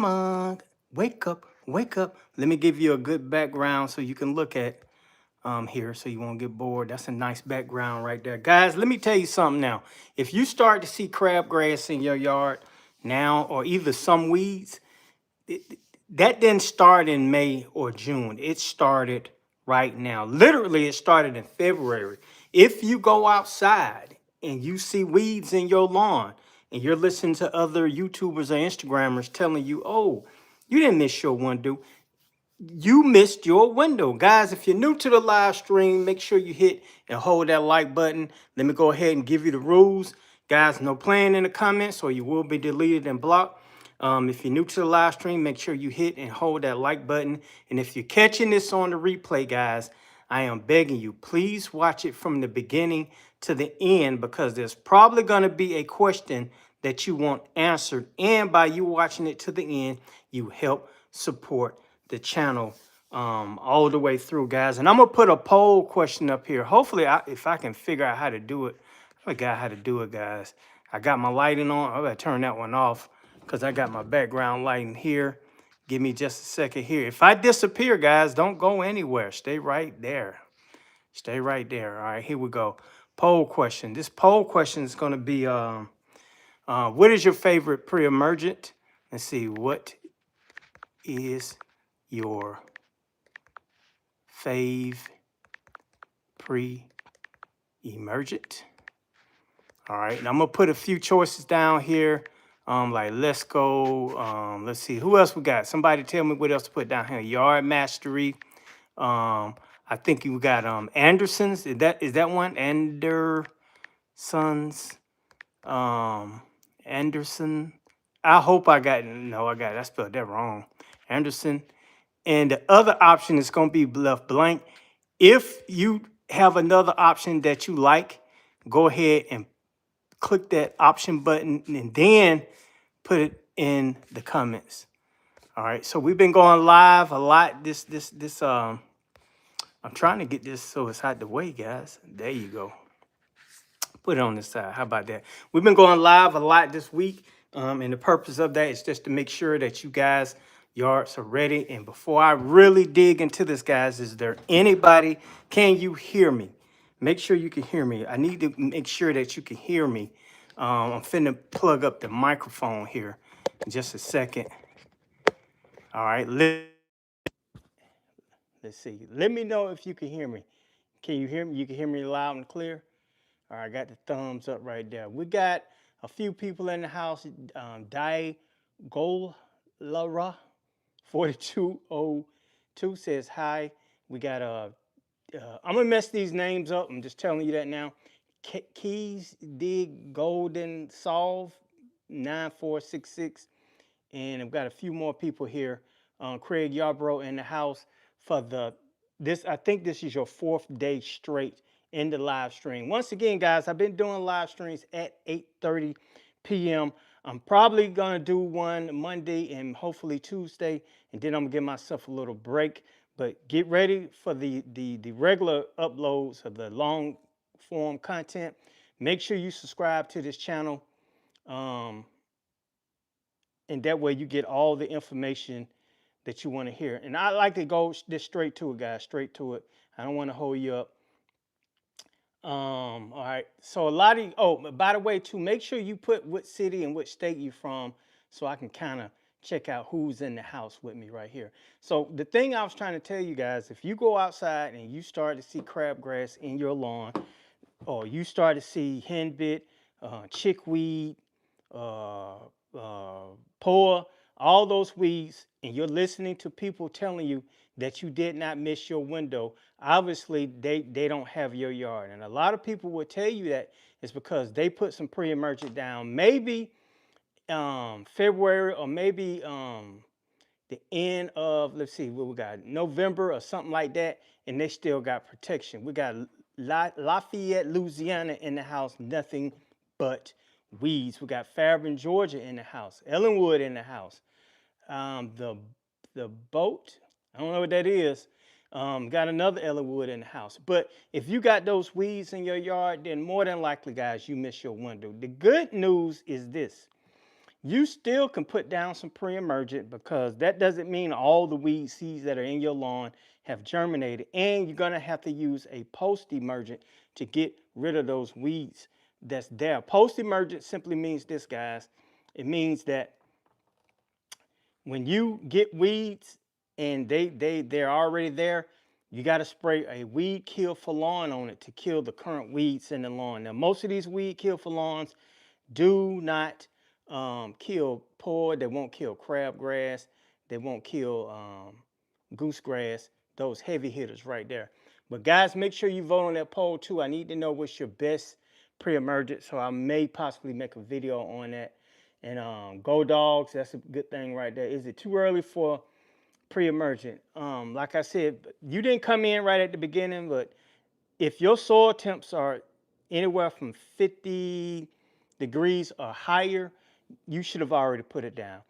on, wake up, wake up. Let me give you a good background so you can look at here so you won't get bored. That's a nice background right there. Guys, let me tell you something now. If you start to see crabgrass in your yard now, or either some weeds, that didn't start in May or June. It started right now. Literally, it started in February. If you go outside and you see weeds in your lawn and you're listening to other YouTubers or Instagrammers telling you, oh, you didn't miss your window, you missed your window. Guys, if you're new to the live stream, make sure you hit and hold that like button. Let me go ahead and give you the rules. Guys, no playing in the comments or you will be deleted and blocked. If you're new to the live stream, make sure you hit and hold that like button. And if you're catching this on the replay, guys, I am begging you, please watch it from the beginning to the end, because there's probably going to be a question that you want answered. And by you watching it to the end, you help support the channel all the way through, guys. And I'm gonna put a poll question up here. Hopefully, if I can figure out how to do it. I forgot how to do it, guys. I got my lighting on. I gotta turn that one off because I got my background lighting here. Give me just a second here. If I disappear, guys, don't go anywhere. Stay right there. Stay right there. All right, here we go. Poll question. This poll question is gonna be what is your favorite pre-emergent? Let's see, what is your fave pre-emergent? All right, and I'm gonna put a few choices down here. Like let's go. Let's see, who else we got? Somebody tell me what else to put down here. Yard mastery. I think you got Anderson's. Is that one? Anderson's. Anderson. I hope I got I spelled that wrong. Anderson. And the other option is going to be left blank. If you have another option that you like, go ahead and click that option button and then put it in the comments. All right. So we've been going live a lot. I'm trying to get this so it's out the way, guys. There you go. Put it on this side. How about that? We've been going live a lot this week. And the purpose of that is just to make sure that you guys yards are ready. And before I really dig into this, guys, is there anybody, can you hear me? Make sure you can hear me. I need to make sure that you can hear me. I'm finna plug up the microphone here in just a second. All right, let's see. Let me know if you can hear me. Can you hear me? You can hear me loud and clear? All right, I got the thumbs up right there. We got a few people in the house. Golara 4202 says hi. We got I'm gonna mess these names up. I'm just telling you that now. Keys Dig Golden Solve 9466, and I've got a few more people here. Craig Yarbrough in the house for this. I think this is your 4th day straight in the live stream. Once again, guys, I've been doing live streams at 8:30 p.m. I'm probably gonna do one Monday and hopefully Tuesday, and then I'm gonna give myself a little break. But get ready for the regular uploads of the long form content. Make sure you subscribe to this channel, and that way you get all the information that you want to hear. And I like to go just straight to it, guys, straight to it. I don't want to hold you up. All right. So a lot of by the way, too, make sure you put what city and what state you're from, so I can kind of check out who's in the house with me right here. So the thing I was trying to tell you guys, if you go outside and you start to see crabgrass in your lawn, or you start to see henbit, chickweed, poa, all those weeds, and you're listening to people telling you that you did not miss your window, obviously they don't have your yard. And a lot of people will tell you that is because they put some pre-emergent down, maybe February, or maybe the end of, let's see, what we got, November or something like that, and they still got protection. We got Lafayette, Louisiana in the house, nothing but weeds. We got Fairburn, Georgia in the house, Ellenwood in the house. The boat, I don't know what that is. Got another Ellenwood in the house. But if you got those weeds in your yard, then more than likely, guys, you miss your window. The good news is this. You still can put down some pre-emergent because that doesn't mean all the weed seeds that are in your lawn have germinated. And you're gonna have to use a post-emergent to get rid of those weeds that's there. Post-emergent simply means this, guys. It means that when you get weeds and they're already there, you got to spray a weed kill for lawn on it to kill the current weeds in the lawn. Now, most of these weed kill for lawns do not kill poor. They won't kill crabgrass. They won't kill goosegrass. Those heavy hitters right there. But guys, make sure you vote on that poll too. I need to know what's your best pre-emergent, so I may possibly make a video on that. And go dogs, that's a good thing right there. Is it too early for pre-emergent? Like I said, you didn't come in right at the beginning, but if your soil temps are anywhere from 50 degrees or higher, you should have already put it down.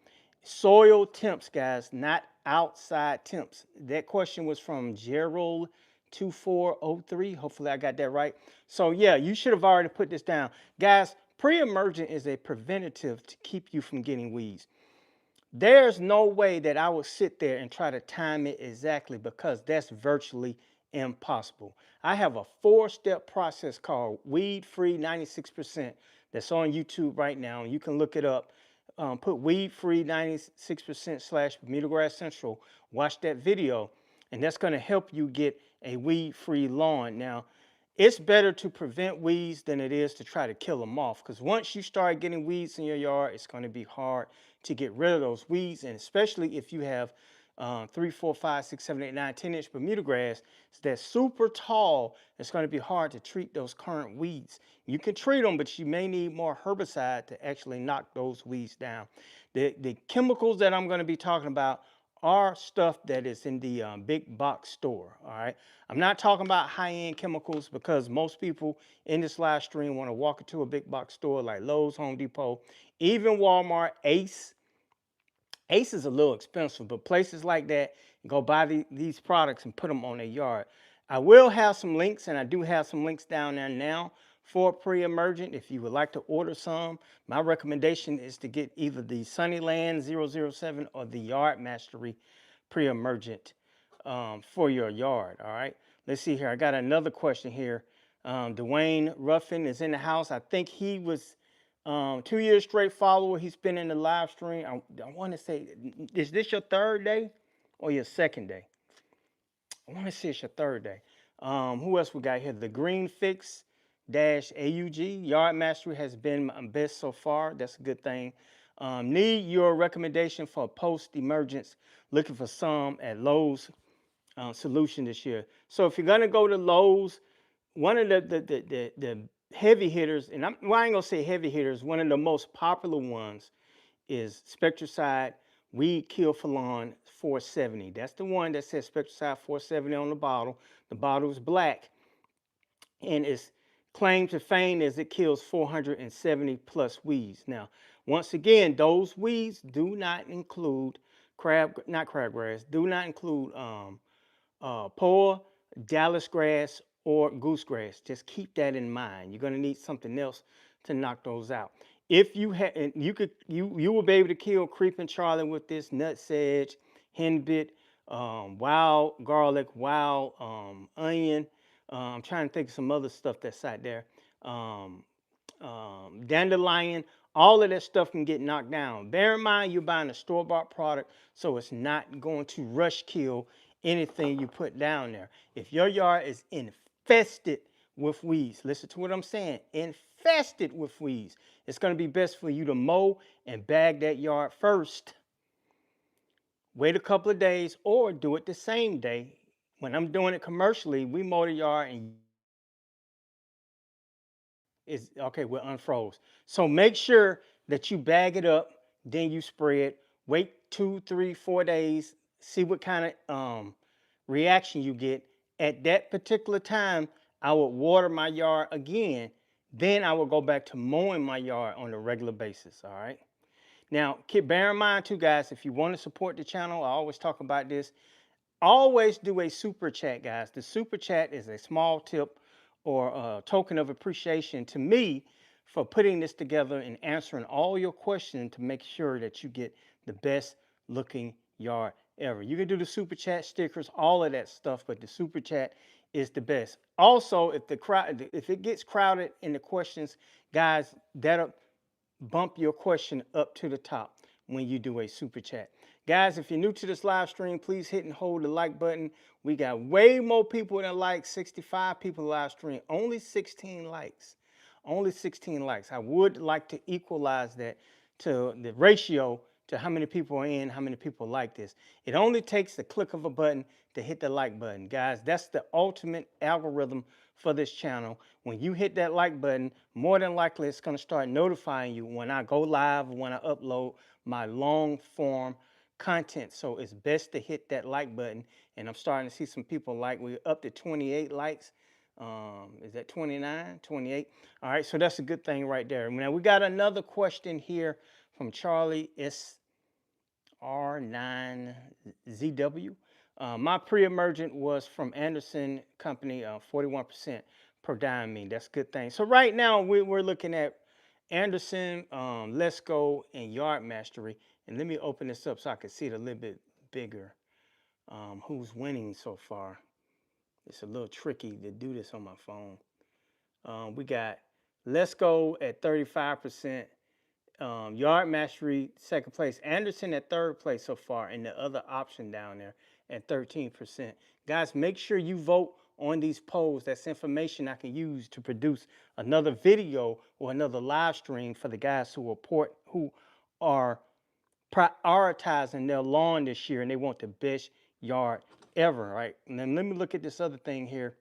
Soil temps, guys, not outside temps. That question was from Gerald 2403. Hopefully I got that right. So yeah, you should have already put this down. Guys, pre-emergent is a preventative to keep you from getting weeds. There's no way that I would sit there and try to time it exactly because that's virtually impossible. I have a 4-step process called Weed Free 96% that's on YouTube right now. You can look it up. Put Weed Free 96% / BermudaGrass Central. Watch that video, and that's going to help you get a weed-free lawn. Now, it's better to prevent weeds than it is to try to kill them off, because once you start getting weeds in your yard, it's going to be hard to get rid of those weeds. And especially if you have 3, 4, 5, 6, 7, 8, 9, 10-inch Bermuda grass that's super tall, it's going to be hard to treat those current weeds. You can treat them, but you may need more herbicide to actually knock those weeds down. The chemicals that I'm going to be talking about are stuff that is in the big box store. All right, I'm not talking about high-end chemicals, because most people in this live stream want to walk into a big box store like Lowe's, Home Depot, even Walmart. Ace is a little expensive, but places like that, go buy these products and put them on their yard. I will have some links, and I do have some links down there now for pre-emergent. If you would like to order some, my recommendation is to get either the Sunnyland 007 or the Yard Mastery pre-emergent for your yard. All right, let's see here. I got another question here. Dwayne Ruffin is in the house. I think he was 2 years straight follower. He's been in the live stream. I want to say, is this your 3rd day or your 2nd day? I want to say it's your 3rd day. Who else we got here? The Green Fix -AUG. Yard Mastery has been my best so far. That's a good thing. Need your recommendation for post-emergence. Looking for some at Lowe's solution this year. So if you're gonna go to Lowe's, one of the heavy hitters, and well, I ain't gonna say heavy hitters, one of the most popular ones is Spectracide Weed Kill for Lawn 470. That's the one that says Spectracide 470 on the bottle. The bottle is black, and its claim to fame is it kills 470 plus weeds. Now, once again, those weeds do not include not crabgrass, do not include poor Dallas grass or goosegrass. Just keep that in mind. You're going to need something else to knock those out. If you had, you will be able to kill creeping Charlie with this, nutsedge, henbit, wild garlic, wild onion. I'm trying to think of some other stuff that's out there. Dandelion, all of that stuff can get knocked down. Bear in mind, you're buying a store-bought product, so it's not going to rush kill anything you put down there. If your yard is infested with weeds, listen to what I'm saying, infested with weeds, it's going to be best for you to mow and bag that yard first. Wait a couple of days or do it the same day. When I'm doing it commercially, we mow the yard and is okay, we're unfroze. So make sure that you bag it up, then you spray it. Wait 2, 3, 4 days, see what kind of reaction you get. At that particular time, I would water my yard again. Then I will go back to mowing my yard on a regular basis. All right. Now, bear in mind too, guys, if you want to support the channel, I always talk about this. Always do a super chat, guys. The super chat is a small tip or a token of appreciation to me for putting this together and answering all your questions to make sure that you get the best looking yard ever. You can do the super chat stickers, all of that stuff, but the super chat is the best. Also, if it gets crowded in the questions, guys, that'll bump your question up to the top when you do a super chat. Guys, if you're new to this live stream, please hit and hold the like button. We got way more people than like 65 people live stream, only 16 likes. Only 16 likes. I would like to equalize that to the ratio to how many people are in, how many people like this. It only takes the click of a button to hit the like button. Guys, that's the ultimate algorithm for this channel. When you hit that like button, more than likely it's going to start notifying you when I go live or when I upload my long form content. So it's best to hit that like button. And I'm starting to see some people like, we're up to 28 likes. Is that 29, 28? All right, so that's a good thing right there. Now we got another question here from Charlie SR9ZW. My pre-emergent was from Anderson Company, 41% per diamine. That's a good thing. So right now we're looking at Anderson, Let's Go, and Yard Mastery. And let me open this up so I can see it a little bit bigger. Who's winning so far? It's a little tricky to do this on my phone. We got Let's Go at 35%. Yard Mastery, second place. Anderson at third place so far, and the other option down there at 13%. Guys, make sure you vote on these polls. That's information I can use to produce another video or another live stream for the guys who are prioritizing their lawn this year and they want the best yard ever, right? And then let me look at this other thing here.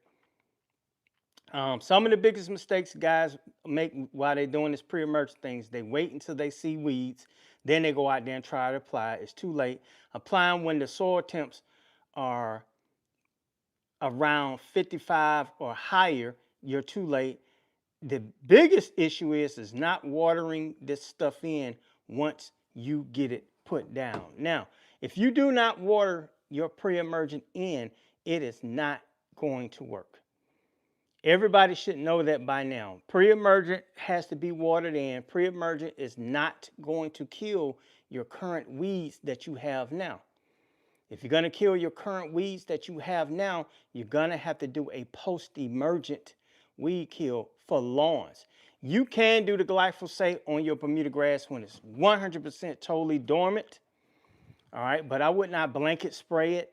Some of the biggest mistakes guys make while they're doing this pre-emergent things, they wait until they see weeds, then they go out there and try to apply. It's too late. Applying when the soil temps are around 55 or higher, you're too late. The biggest issue is not watering this stuff in once you get it put down. Now, if you do not water your pre-emergent in, it is not going to work. Everybody should know that by now. Pre-emergent has to be watered in. Pre-emergent is not going to kill your current weeds that you have now. If you're going to kill your current weeds that you have now, you're going to have to do a post-emergent weed kill for lawns. You can do the glyphosate on your Bermuda grass when it's 100% totally dormant. All right, but I would not blanket spray it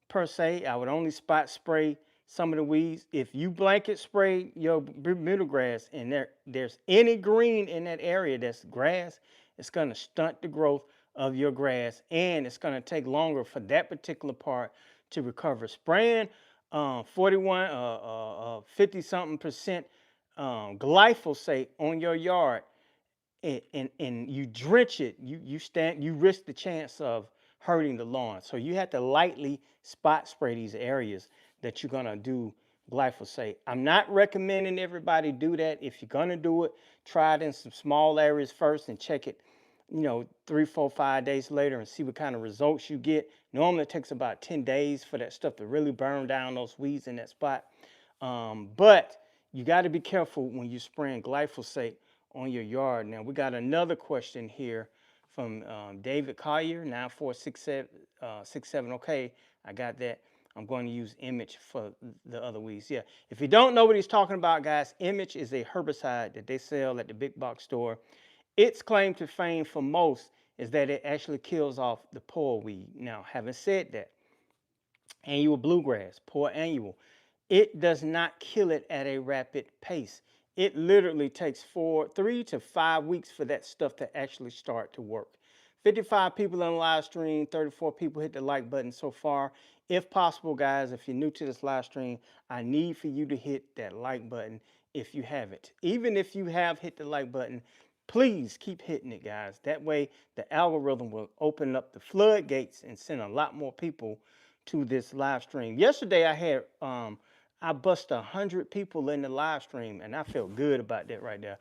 per se. I would only spot spray some of the weeds. If you blanket spray your Bermuda grass and there's any green in that area that's grass, it's going to stunt the growth of your grass, and it's going to take longer for that particular part to recover. Spraying 50-something% glyphosate on your yard and you drench it, you risk the chance of hurting the lawn. So you have to lightly spot spray these areas that you're gonna do glyphosate. I'm not recommending everybody do that. If you're gonna do it, try it in some small areas first and check it, 3, 4, 5 days later and see what kind of results you get. Normally it takes about 10 days for that stuff to really burn down those weeds in that spot. But you got to be careful when you're spraying glyphosate on your yard. Now we got another question here from David Collier, 9467. Okay, I got that. I'm going to use Image for the other weeds. Yeah, if you don't know what he's talking about, guys, Image is a herbicide that they sell at the big box store. Its claim to fame for most is that it actually kills off the poor weed. Now, having said that, annual bluegrass, poor annual, it does not kill it at a rapid pace. It literally takes 3 to 5 weeks for that stuff to actually start to work. 55 people on the live stream, 34 people hit the like button so far. If possible, guys, if you're new to this live stream, I need for you to hit that like button if you haven't. Even if you have hit the like button, please keep hitting it, guys. That way, the algorithm will open up the floodgates and send a lot more people to this live stream. Yesterday, I had I bust 100 people in the live stream, and I felt good about that right there.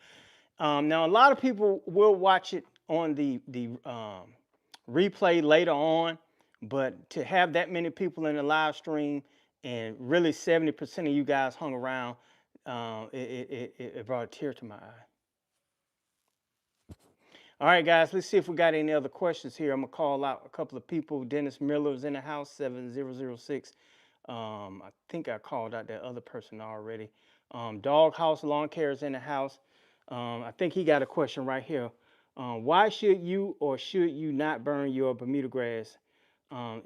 Now, a lot of people will watch it on the replay later on, but to have that many people in the live stream and really 70% of you guys hung around, it brought a tear to my eye. All right, guys, let's see if we got any other questions here. I'm gonna call out a couple of people. Dennis Miller's in the house, 7006. I think I called out that other person already. Dog House Lawn Care is in the house. I think he got a question right here. Why should you or should you not burn your Bermuda grass?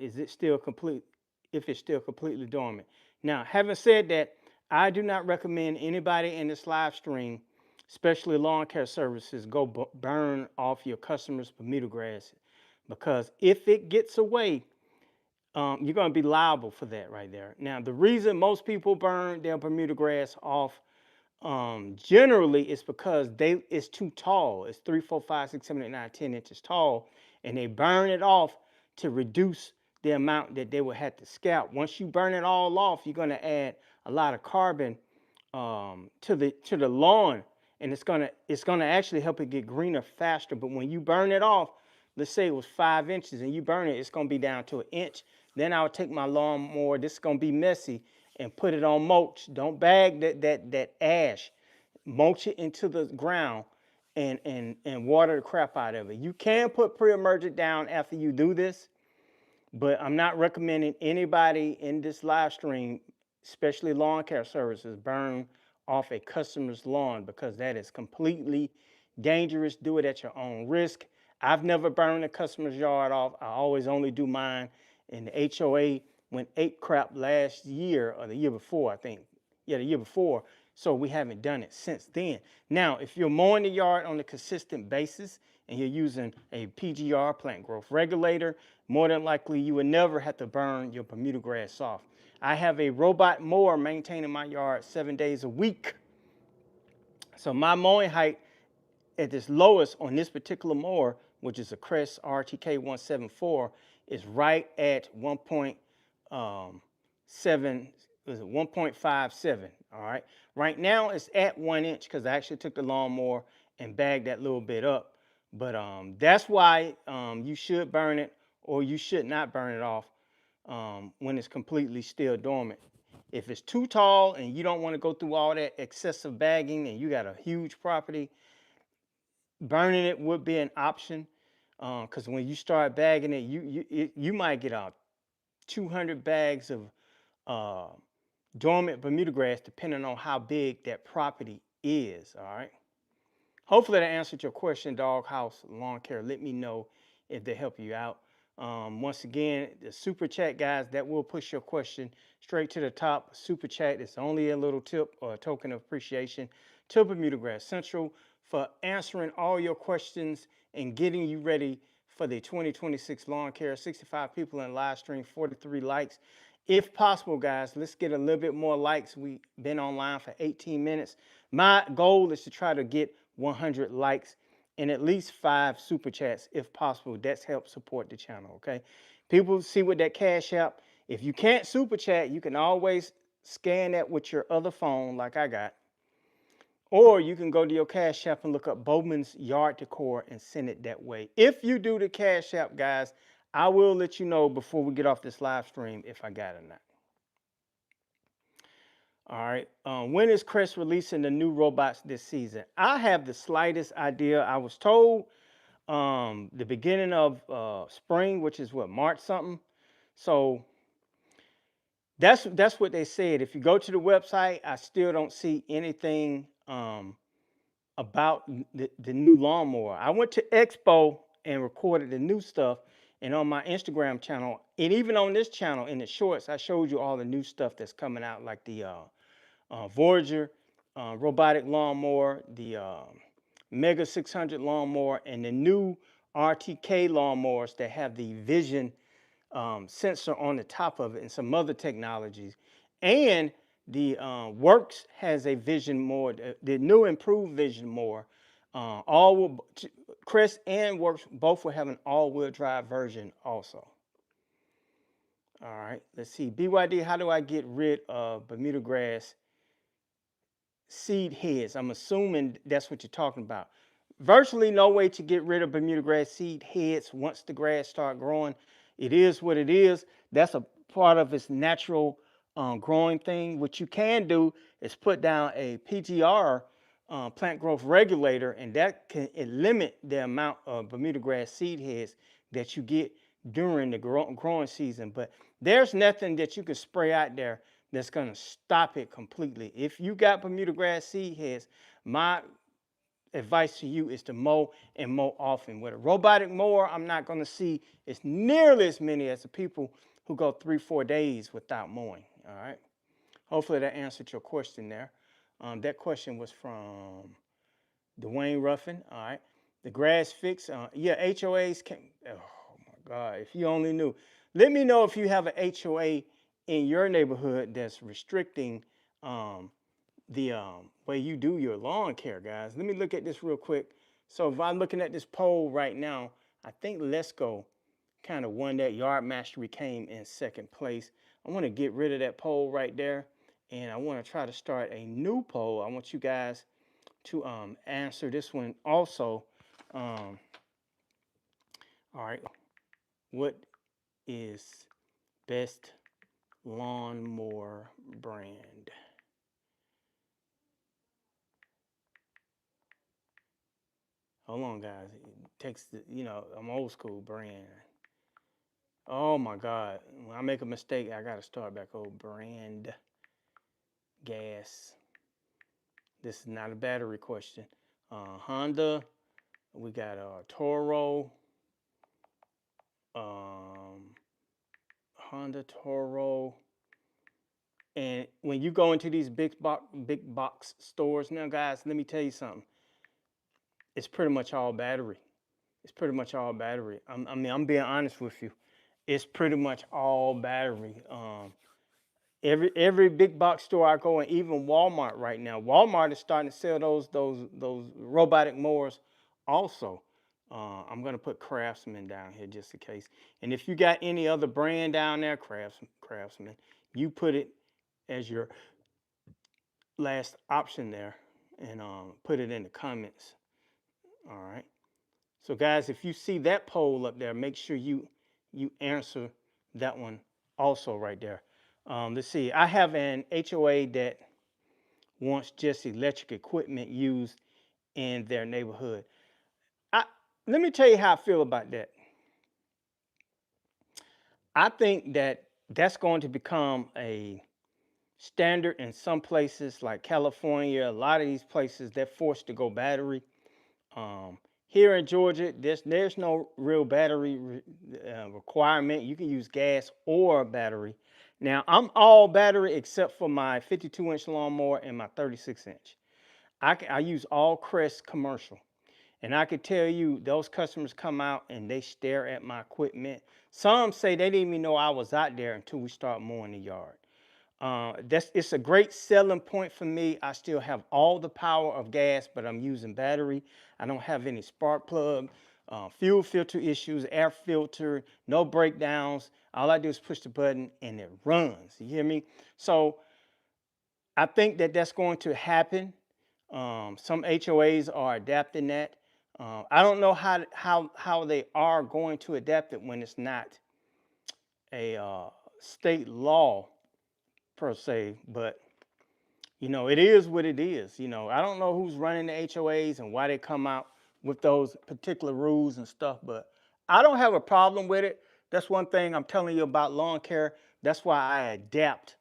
Is it still complete if it's still completely dormant? Now, having said that, I do not recommend anybody in this live stream, especially lawn care services, go burn off your customers' Bermuda grass, because if it gets away, you're going to be liable for that right there. Now, the reason most people burn their Bermuda grass off generally it's because it's too tall. It's 3, 4, 5, 6, 7, 8, 9, 10 inches tall, and they burn it off to reduce the amount that they would have to scalp. Once you burn it all off, you're going to add a lot of carbon to the lawn, and it's gonna actually help it get greener faster. But when you burn it off, let's say it was 5 inches and you burn it, it's gonna be down to 1 inch. Then I'll take my lawnmower. This is gonna be messy, and put it on mulch. Don't bag that ash. Mulch it into the ground and water the crap out of it. You can put pre-emergent down after you do this, but I'm not recommending anybody in this live stream, especially lawn care services, burn off a customer's lawn, because that is completely dangerous. Do it at your own risk. I've never burned a customer's yard off. I always only do mine. And the HOA went ape crap last year or the year before, I think. Yeah, the year before. So we haven't done it since then. Now, if you're mowing the yard on a consistent basis and you're using a PGR, plant growth regulator, more than likely you would never have to burn your Bermuda grass off. I have a robot mower maintaining my yard 7 days a week. So my mowing height at its lowest on this particular mower, which is a Crest RTK 174, is right at 1.57. All right. Right now it's at 1 inch because I actually took the lawnmower and bagged that little bit up. But that's why you should burn it or you should not burn it off when it's completely still dormant. If it's too tall and you don't want to go through all that excessive bagging and you got a huge property, burning it would be an option, because when you start bagging it, you might get out 200 bags of dormant Bermuda grass, depending on how big that property is. All right. Hopefully that answered your question, Dog House Lawn Care. Let me know if they help you out. Once again, the super chat, guys, that will push your question straight to the top. Super chat is only a little tip or a token of appreciation to BermudaGrass Central for answering all your questions and getting you ready for the 2026 lawn care. 65 people in live stream, 43 likes. If possible, guys, let's get a little bit more likes. We've been online for 18 minutes. My goal is to try to get 100 likes and at least 5 super chats if possible. That's help support the channel, okay? People see with that Cash App. If you can't super chat, you can always scan that with your other phone like I got. Or you can go to your Cash App and look up Bowman's Yard Decor and send it that way. If you do the Cash App, guys, I will let you know before we get off this live stream if I got it or not. All right. When is Crest releasing the new robots this season? I have the slightest idea. I was told the beginning of spring, which is what, March something. So that's what they said. If you go to the website, I still don't see anything about the new lawnmower. I went to Expo and recorded the new stuff, and on my Instagram channel, and even on this channel in the shorts, I showed you all the new stuff that's coming out, like the Voyager robotic lawnmower, the Mega 600 lawnmower, and the new RTK lawnmowers that have the vision sensor on the top of it, and some other technologies. And the Works has a vision mower, the new improved vision mower. Crest and Works both will have an all-wheel drive version also. All right, let's see. BYD, how do I get rid of Bermuda grass seed heads? I'm assuming that's what you're talking about. Virtually no way to get rid of Bermuda grass seed heads once the grass start growing. It is what it is. That's a part of its natural growing thing. What you can do is put down a PGR plant growth regulator, and that can limit the amount of Bermuda grass seed heads that you get during the growing season. But there's nothing that you can spray out there that's going to stop it completely. If you got Bermuda grass seed heads, my advice to you is to mow and mow often. With a robotic mower, I'm not going to see as nearly as many as the people who go 3-4 days without mowing. All right. Hopefully that answered your question there. That question was from Dwayne Ruffin. All right. The grass fix. Yeah, HOAs can. Oh my God. If you only knew. Let me know if you have an HOA in your neighborhood that's restricting the way you do your lawn care, guys. Let me look at this real quick. So if I'm looking at this poll right now, I think Let's Go kind of won that. Yard Mastery came in second place. I want to get rid of that poll right there, and I want to try to start a new poll. I want you guys to answer this one also. All right, what is best lawnmower brand? Hold on, guys. It takes the, I'm old school brand. Oh my God. When I make a mistake, I gotta start back over. Brand gas. This is not a battery question. Honda. We got Toro. Honda Toro. And when you go into these big box stores now, guys, let me tell you something. It's pretty much all battery. It's pretty much all battery. I'm being honest with you. It's pretty much all battery. Every big box store I go in, even Walmart right now. Walmart is starting to sell those robotic mowers also. I'm gonna put Craftsman down here just in case. And if you got any other brand down there, Craftsman, you put it as your last option there, and put it in the comments. All right. So guys, if you see that poll up there, make sure you answer that one also right there. Let's see. I have an HOA that wants just electric equipment used in their neighborhood. Let me tell you how I feel about that. I think that that's going to become a standard in some places like California. A lot of these places, they're forced to go battery. Here in Georgia, there's no real battery requirement. You can use gas or battery. Now, I'm all battery except for my 52-inch lawnmower and my 36-inch. I use all Crest commercial. And I could tell you, those customers come out and they stare at my equipment. Some say they didn't even know I was out there until we start mowing the yard. It's a great selling point for me. I still have all the power of gas, but I'm using battery. I don't have any spark plug, fuel filter issues, air filter, no breakdowns. All I do is push the button and it runs. You hear me? So I think that that's going to happen. Some HOAs are adapting that. I don't know how they are going to adapt it when it's not a state law per se, but it is what it is. I don't know who's running the HOAs and why they come out with those particular rules and stuff, but I don't have a problem with it. That's one thing I'm telling you about lawn care. That's why I adapt,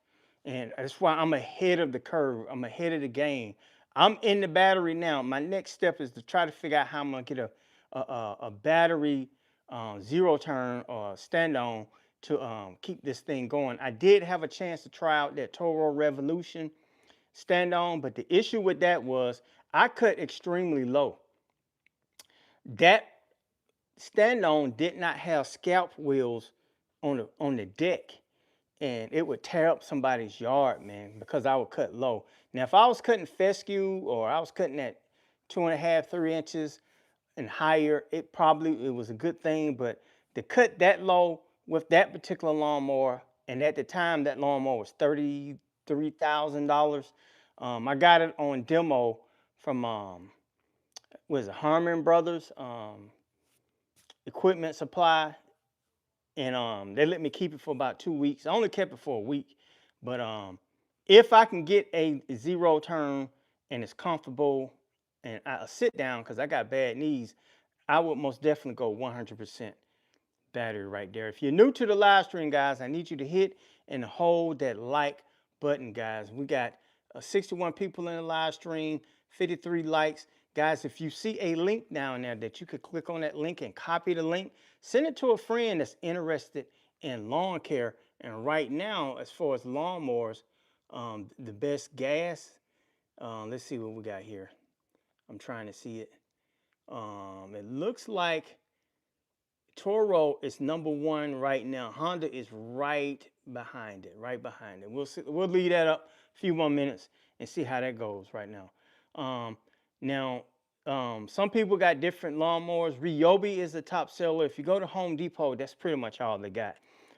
and that's why I'm ahead of the curve. I'm ahead of the game. I'm in the battery now. My next step is to try to figure out how I'm gonna get a battery zero turn or stand on to keep this thing going. I did have a chance to try out that Toro Revolution stand on, but the issue with that was I cut extremely low. That stand on did not have scalp wheels on the deck, and it would tear up somebody's yard, man, because I would cut low. Now, if I was cutting fescue or I was cutting at 2.5, 3 inches and higher, it was a good thing. But to cut that low with that particular lawnmower, and at the time that lawnmower was $33,000. I got it on demo from was it Harmon Brothers Equipment Supply, and they let me keep it for about 2 weeks. I only kept it for a week, but if I can get a zero turn and it's comfortable, and I sit down because I got bad knees, I would most definitely go 100% battery right there. If you're new to the live stream, guys, I need you to hit and hold that like button, guys. We got 61 people in the live stream, 53 likes. Guys, if you see a link down there that you could click on that link and copy the link, send it to a friend that's interested in lawn care. And right now, as far as lawnmowers, the best gas, let's see what we got here. I'm trying to see it. It looks like Toro is #1 right now. Honda is right behind it, right behind it. We'll see, we'll leave that up a few more minutes and see how that goes right now. Some people got different lawnmowers. Ryobi is the top seller. If you go to Home Depot, that's pretty much all they got.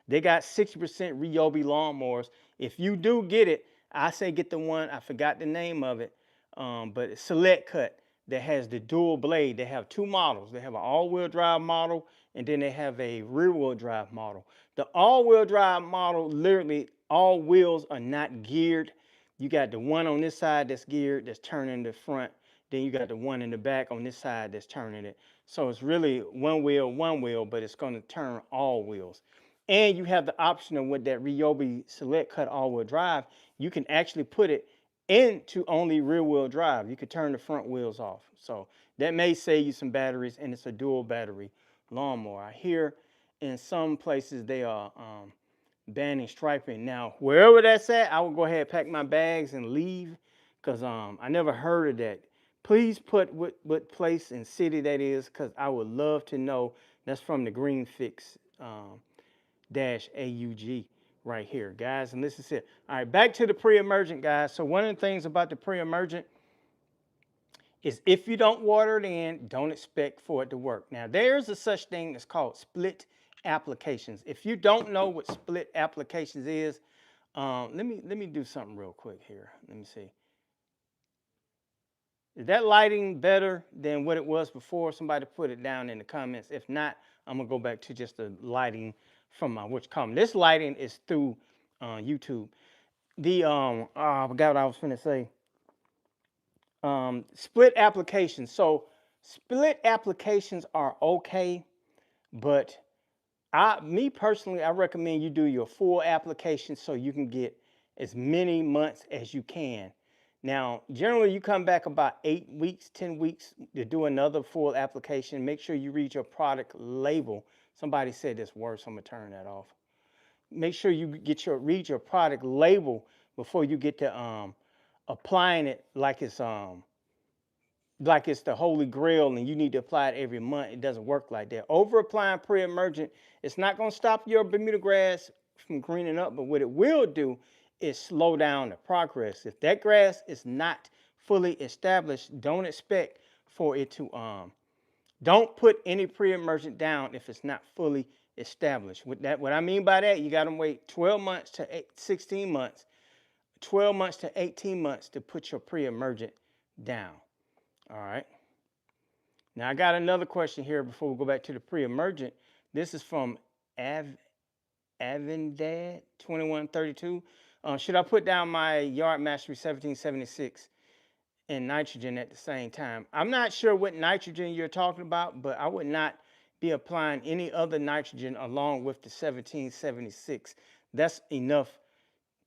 They got 60% Ryobi lawnmowers. If you do get it, I say get the one, I forgot the name of it, but it's Select Cut that has the dual blade. They have two models. They have an all-wheel drive model, and then they have a rear-wheel drive model. The all-wheel drive model, literally all wheels are not geared. You got the one on this side that's geared, that's turning the front. Then you got the one in the back on this side that's turning it. So it's really one wheel, but it's going to turn all wheels. And you have the option of with that Ryobi Select Cut all-wheel drive, you can actually put it into only rear-wheel drive. You could turn the front wheels off. So that may save you some batteries, and it's a dual battery lawnmower. I hear in some places they are banning striping. Now, wherever that's at, I will go ahead and pack my bags and leave, because I never heard of that. Please put what place and city that is, because I would love to know. That's from the Green Fix -AUG right here, guys. And this is it. All right, back to the pre-emergent, guys. So one of the things about the pre-emergent is if you don't water it in, don't expect for it to work. Now, there's a such thing that's called split applications. If you don't know what split applications is, let me do something real quick here. Let me see. Is that lighting better than what it was before? Somebody put it down in the comments. If not, I'm gonna go back to just the lighting from my which comment. This lighting is through YouTube. The I forgot what I was gonna say. Split applications. So split applications are okay, but me personally, I recommend you do your full application so you can get as many months as you can. Now, generally you come back about 8 weeks, 10 weeks to do another full application. Make sure you read your product label. Somebody said this worse, I'm gonna turn that off. Make sure you read your product label before you get to applying it like it's the holy grail and you need to apply it every month. It doesn't work like that. Over applying pre-emergent, it's not going to stop your Bermuda grass from greening up, but what it will do is slow down the progress. If that grass is not fully established, don't expect for it to don't put any pre-emergent down if it's not fully established. What I mean by that, you got to wait 12 months to 16 months, 12 months to 18 months to put your pre-emergent down. All right. Now I got another question here before we go back to the pre-emergent. This is from Avendad 2132. Should I put down my Yard Mastery 1776 and nitrogen at the same time? I'm not sure what nitrogen you're talking about, but I would not be applying any other nitrogen along with the 1776. That's enough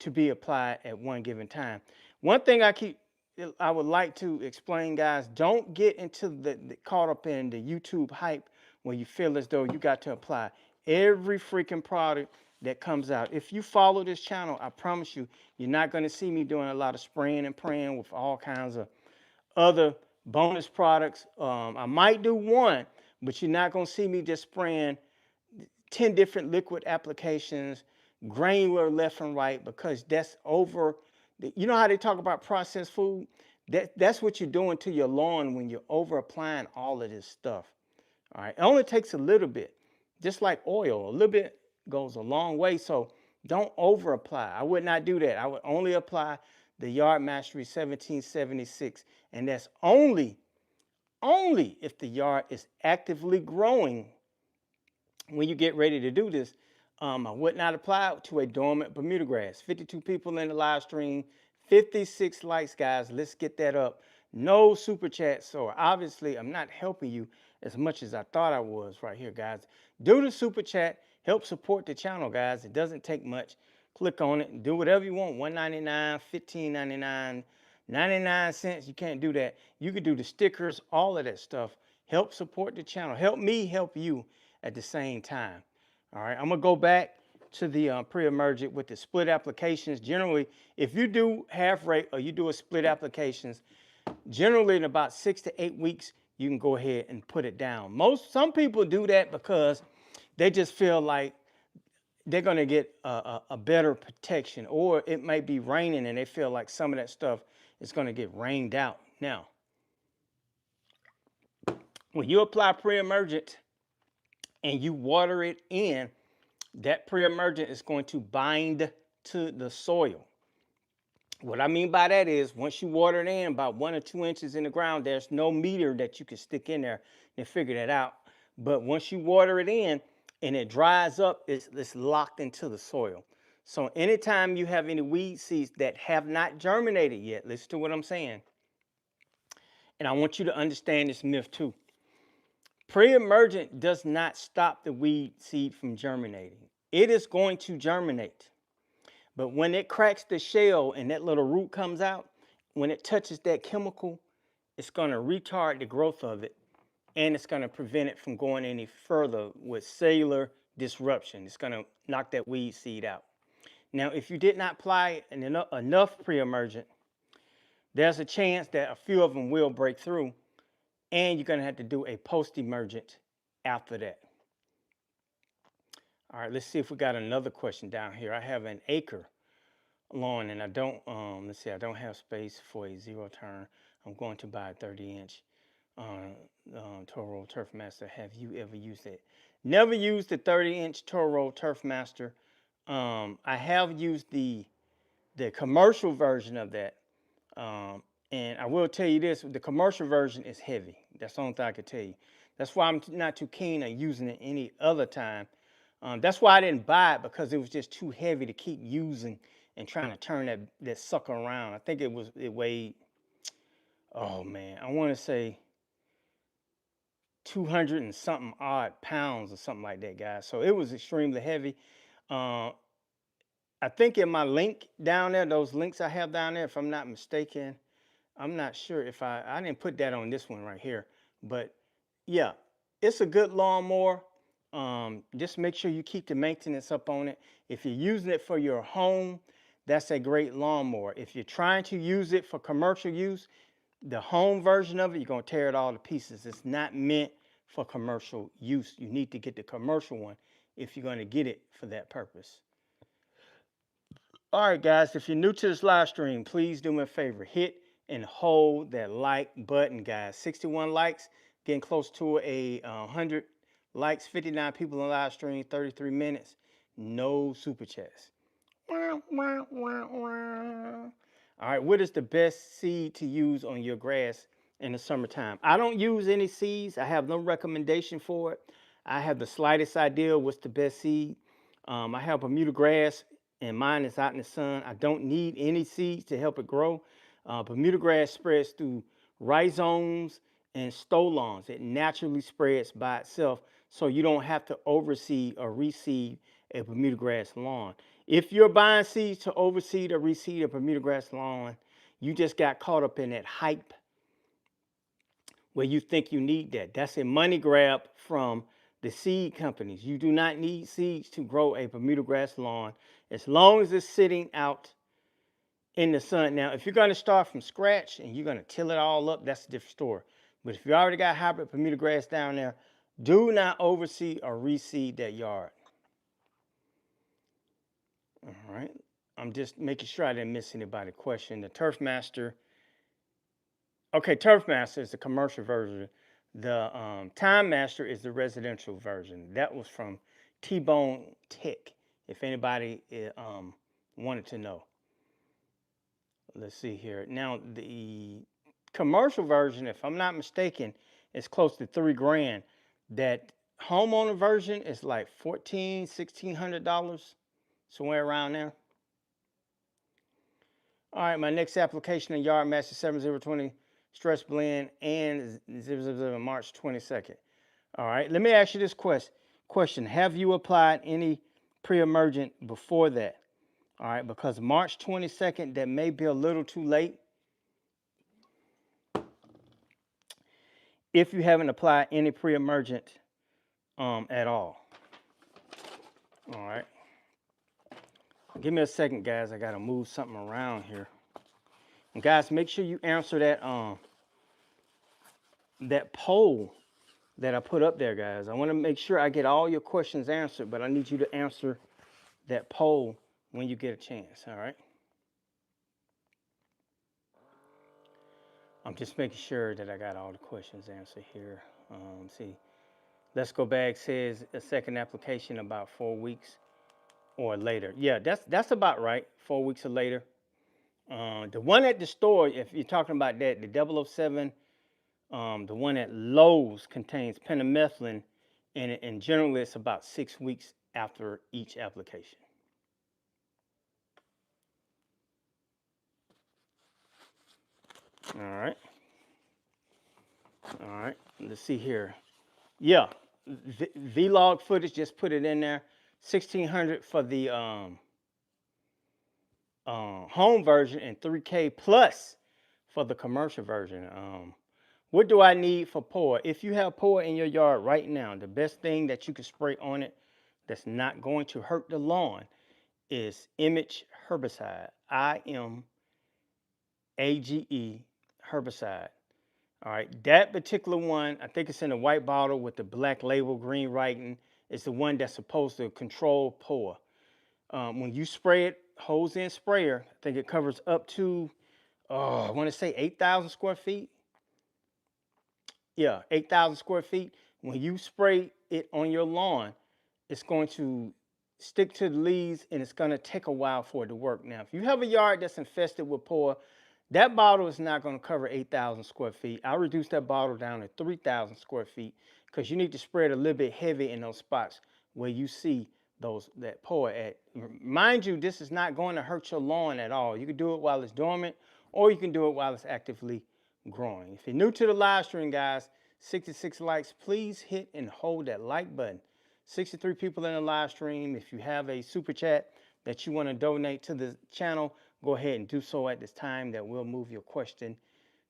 to be applied at one given time. One thing I would like to explain, guys, don't get into the caught up in the YouTube hype where you feel as though you got to apply every freaking product that comes out. If you follow this channel, I promise you, you're not going to see me doing a lot of spraying and praying with all kinds of other bonus products. I might do one, but you're not going to see me just spraying 10 different liquid applications, granular left and right, because that's over. You know how they talk about processed food? That's what you're doing to your lawn when you're over applying all of this stuff. All right, it only takes a little bit, just like oil. A little bit goes a long way, so don't over apply. I would not do that. I would only apply the Yard Mastery 1776, and that's only if the yard is actively growing. When you get ready to do this, I would not apply it to a dormant Bermuda grass. 52 people in the live stream, 56 likes, guys. Let's get that up. No super chat. So obviously, I'm not helping you as much as I thought I was right here, guys. Do the super chat. Help support the channel, guys. It doesn't take much. Click on it and do whatever you want. $1.99, $15.99, 99 cents. You can't do that. You can do the stickers, all of that stuff. Help support the channel. Help me help you at the same time. All right, I'm going to go back to the pre-emergent with the split applications. Generally, if you do half rate or you do a split applications, generally in about 6 to 8 weeks, you can go ahead and put it down. Some people do that because they just feel like they're going to get a better protection, or it might be raining and they feel like some of that stuff is going to get rained out. Now, when you apply pre-emergent and you water it in, that pre-emergent is going to bind to the soil. What I mean by that is once you water it in about 1 or 2 inches in the ground, there's no meter that you can stick in there and figure that out. But once you water it in and it dries up, it's locked into the soil. So anytime you have any weed seeds that have not germinated yet, listen to what I'm saying. And I want you to understand this myth too. Pre-emergent does not stop the weed seed from germinating. It is going to germinate. But when it cracks the shell and that little root comes out, when it touches that chemical, it's going to retard the growth of it, and it's going to prevent it from going any further with cellular disruption. It's going to knock that weed seed out. Now, if you did not apply enough pre-emergent, there's a chance that a few of them will break through, and you're going to have to do a post-emergent after that. All right, let's see if we got another question down here. I have an acre lawn and I don't, let's see, I don't have space for a zero turn. I'm going to buy a 30-inch Toro Turf Master. Have you ever used it? Never used the 30-inch Toro Turf Master. I have used the commercial version of that. And I will tell you this, the commercial version is heavy. That's the only thing I can tell you. That's why I'm not too keen on using it any other time. That's why I didn't buy it, because it was just too heavy to keep using and trying to turn that sucker around. I think it weighed, oh man, I want to say 200 and something odd pounds or something like that, guys. So it was extremely heavy. I think in my link down there, those links I have down there, if I'm not mistaken, I'm not sure if I didn't put that on this one right here, but yeah, it's a good lawnmower. Just make sure you keep the maintenance up on it. If you're using it for your home, that's a great lawnmower. If you're trying to use it for commercial use, the home version of it, you're going to tear it all to pieces. It's not meant for commercial use. You need to get the commercial one if you're going to get it for that purpose. All right, guys, if you're new to this live stream, please do me a favor. Hit and hold that like button, guys. 61 likes, getting close to 100 likes, 59 people in live stream, 33 minutes, no super chats. All right, what is the best seed to use on your grass in the summertime? I don't use any seeds. I have no recommendation for it. I have the slightest idea what's the best seed. I have Bermuda grass, and mine is out in the sun. I don't need any seeds to help it grow. Bermuda grass spreads through rhizomes and stolons. It naturally spreads by itself, so you don't have to overseed or reseed a Bermuda grass lawn. If you're buying seeds to overseed or reseed a Bermuda grass lawn, you just got caught up in that hype where you think you need that. That's a money grab from the seed companies. You do not need seeds to grow a Bermuda grass lawn as long as it's sitting out in the sun. Now, if you're going to start from scratch and you're going to till it all up, that's a different story. But if you already got hybrid Bermuda grass down there, do not overseed or reseed that yard. All right. I'm just making sure I didn't miss anybody question. The Turf Master. Okay, Turf Master is the commercial version. The Time Master is the residential version. That was from T-Bone Tech, if anybody wanted to know. Let's see here. Now, the commercial version, if I'm not mistaken, is close to $3,000. That homeowner version is like $1,400, $1,600, somewhere around there. All right, my next application in Yard Master 7020 Stretch Blend and 000 March 22nd. All right, let me ask you this question. Have you applied any pre-emergent before that? All right, because March 22nd, that may be a little too late if you haven't applied any pre-emergent at all. All right. Give me a second, guys. I got to move something around here. And guys, make sure you answer that poll that I put up there, guys. I want to make sure I get all your questions answered, but I need you to answer that poll when you get a chance, all right? I'm just making sure that I got all the questions answered here. See, Let's Go Bag says a second application about 4 weeks or later. Yeah, that's about right, 4 weeks or later. The one at the store, if you're talking about that, the 007, the one at Lowe's contains pendimethalin, and generally it's about 6 weeks after each application. All right. All right. Let's see here. Yeah. Vlog footage, just put it in there. 1600 for the home version and 3K plus for the commercial version. What do I need for POA? If you have POA in your yard right now, the best thing that you can spray on it that's not going to hurt the lawn is Image herbicide. IMAGE herbicide. All right, that particular one, I think it's in a white bottle with the black label, green writing. It's the one that's supposed to control POA. When you spray it, hose in sprayer, I think it covers up to, I want to say 8,000 square feet. Yeah, 8,000 square feet. When you spray it on your lawn, it's going to stick to the leaves and it's going to take a while for it to work. Now, if you have a yard that's infested with POA, that bottle is not going to cover 8,000 square feet. I'll reduce that bottle down to 3,000 square feet because you need to spray it a little bit heavy in those spots where you see that POA at. Mind you, this is not going to hurt your lawn at all. You can do it while it's dormant or you can do it while it's actively growing. If you're new to the live stream, guys, 66 likes, please hit and hold that like button. 63 people in the live stream. If you have a super chat that you want to donate to the channel, go ahead and do so at this time. That will move your question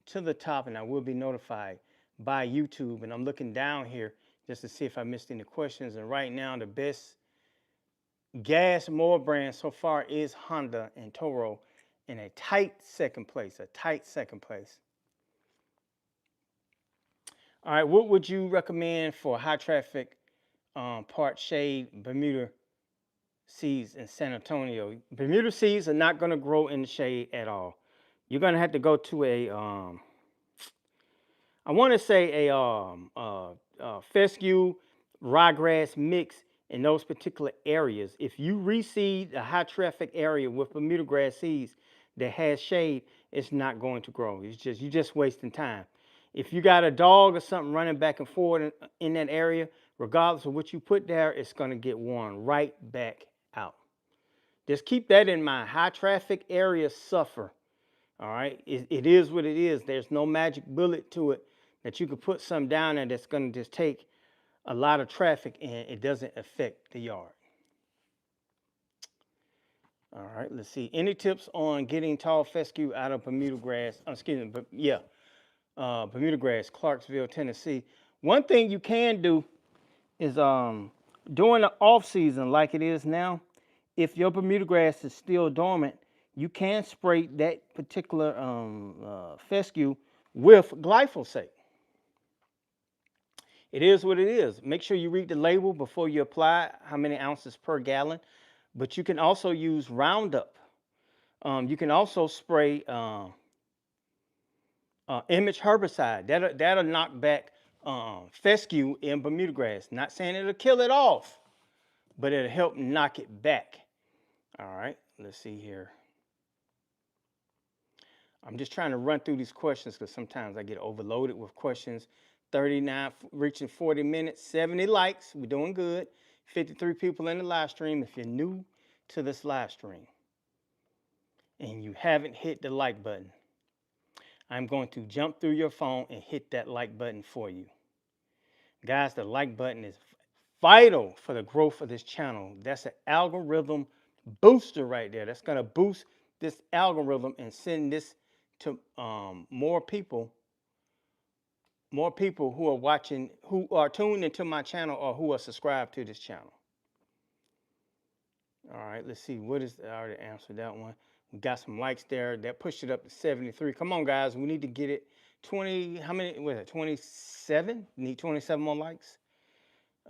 to the top and I will be notified by YouTube. And I'm looking down here just to see if I missed any questions. And right now, the best gas mower brand so far is Honda and Toro in a tight second place, All right, what would you recommend for high traffic part shade Bermuda seeds in San Antonio? Bermuda seeds are not going to grow in the shade at all. You're going to have to go to a, I want to say a fescue ryegrass mix in those particular areas. If you reseed a high traffic area with Bermuda grass seeds that has shade, it's not going to grow. You're just wasting time. If you got a dog or something running back and forth in that area, regardless of what you put there, it's going to get worn right back out. Just keep that in mind. High traffic areas suffer. All right, it is what it is. There's no magic bullet to it that you can put some down there that's going to just take a lot of traffic and it doesn't affect the yard. All right, let's see. Any tips on getting tall fescue out of Bermuda grass? Bermuda grass, Clarksville, Tennessee. One thing you can do is during the off season, like it is now, if your Bermuda grass is still dormant, you can spray that particular fescue with glyphosate. It is what it is. Make sure you read the label before you apply how many ounces per gallon. But you can also use Roundup. You can also spray Image herbicide. That'll knock back fescue in Bermuda grass. Not saying it'll kill it off, but it'll help knock it back. All right, let's see here. I'm just trying to run through these questions because sometimes I get overloaded with questions. 39, reaching 40 minutes, 70 likes. We're doing good. 53 people in the live stream. If you're new to this live stream, and you haven't hit the like button, I'm going to jump through your phone and hit that like button for you. Guys, the like button is vital for the growth of this channel. That's an algorithm booster right there. That's going to boost this algorithm and send this to more people who are watching, who are tuned into my channel or who are subscribed to this channel. All right, let's see. What is, I already answered that one. We got some likes there. That pushed it up to 73. Come on, guys. We need to get it 20. How many? Was it 27? Need 27 more likes.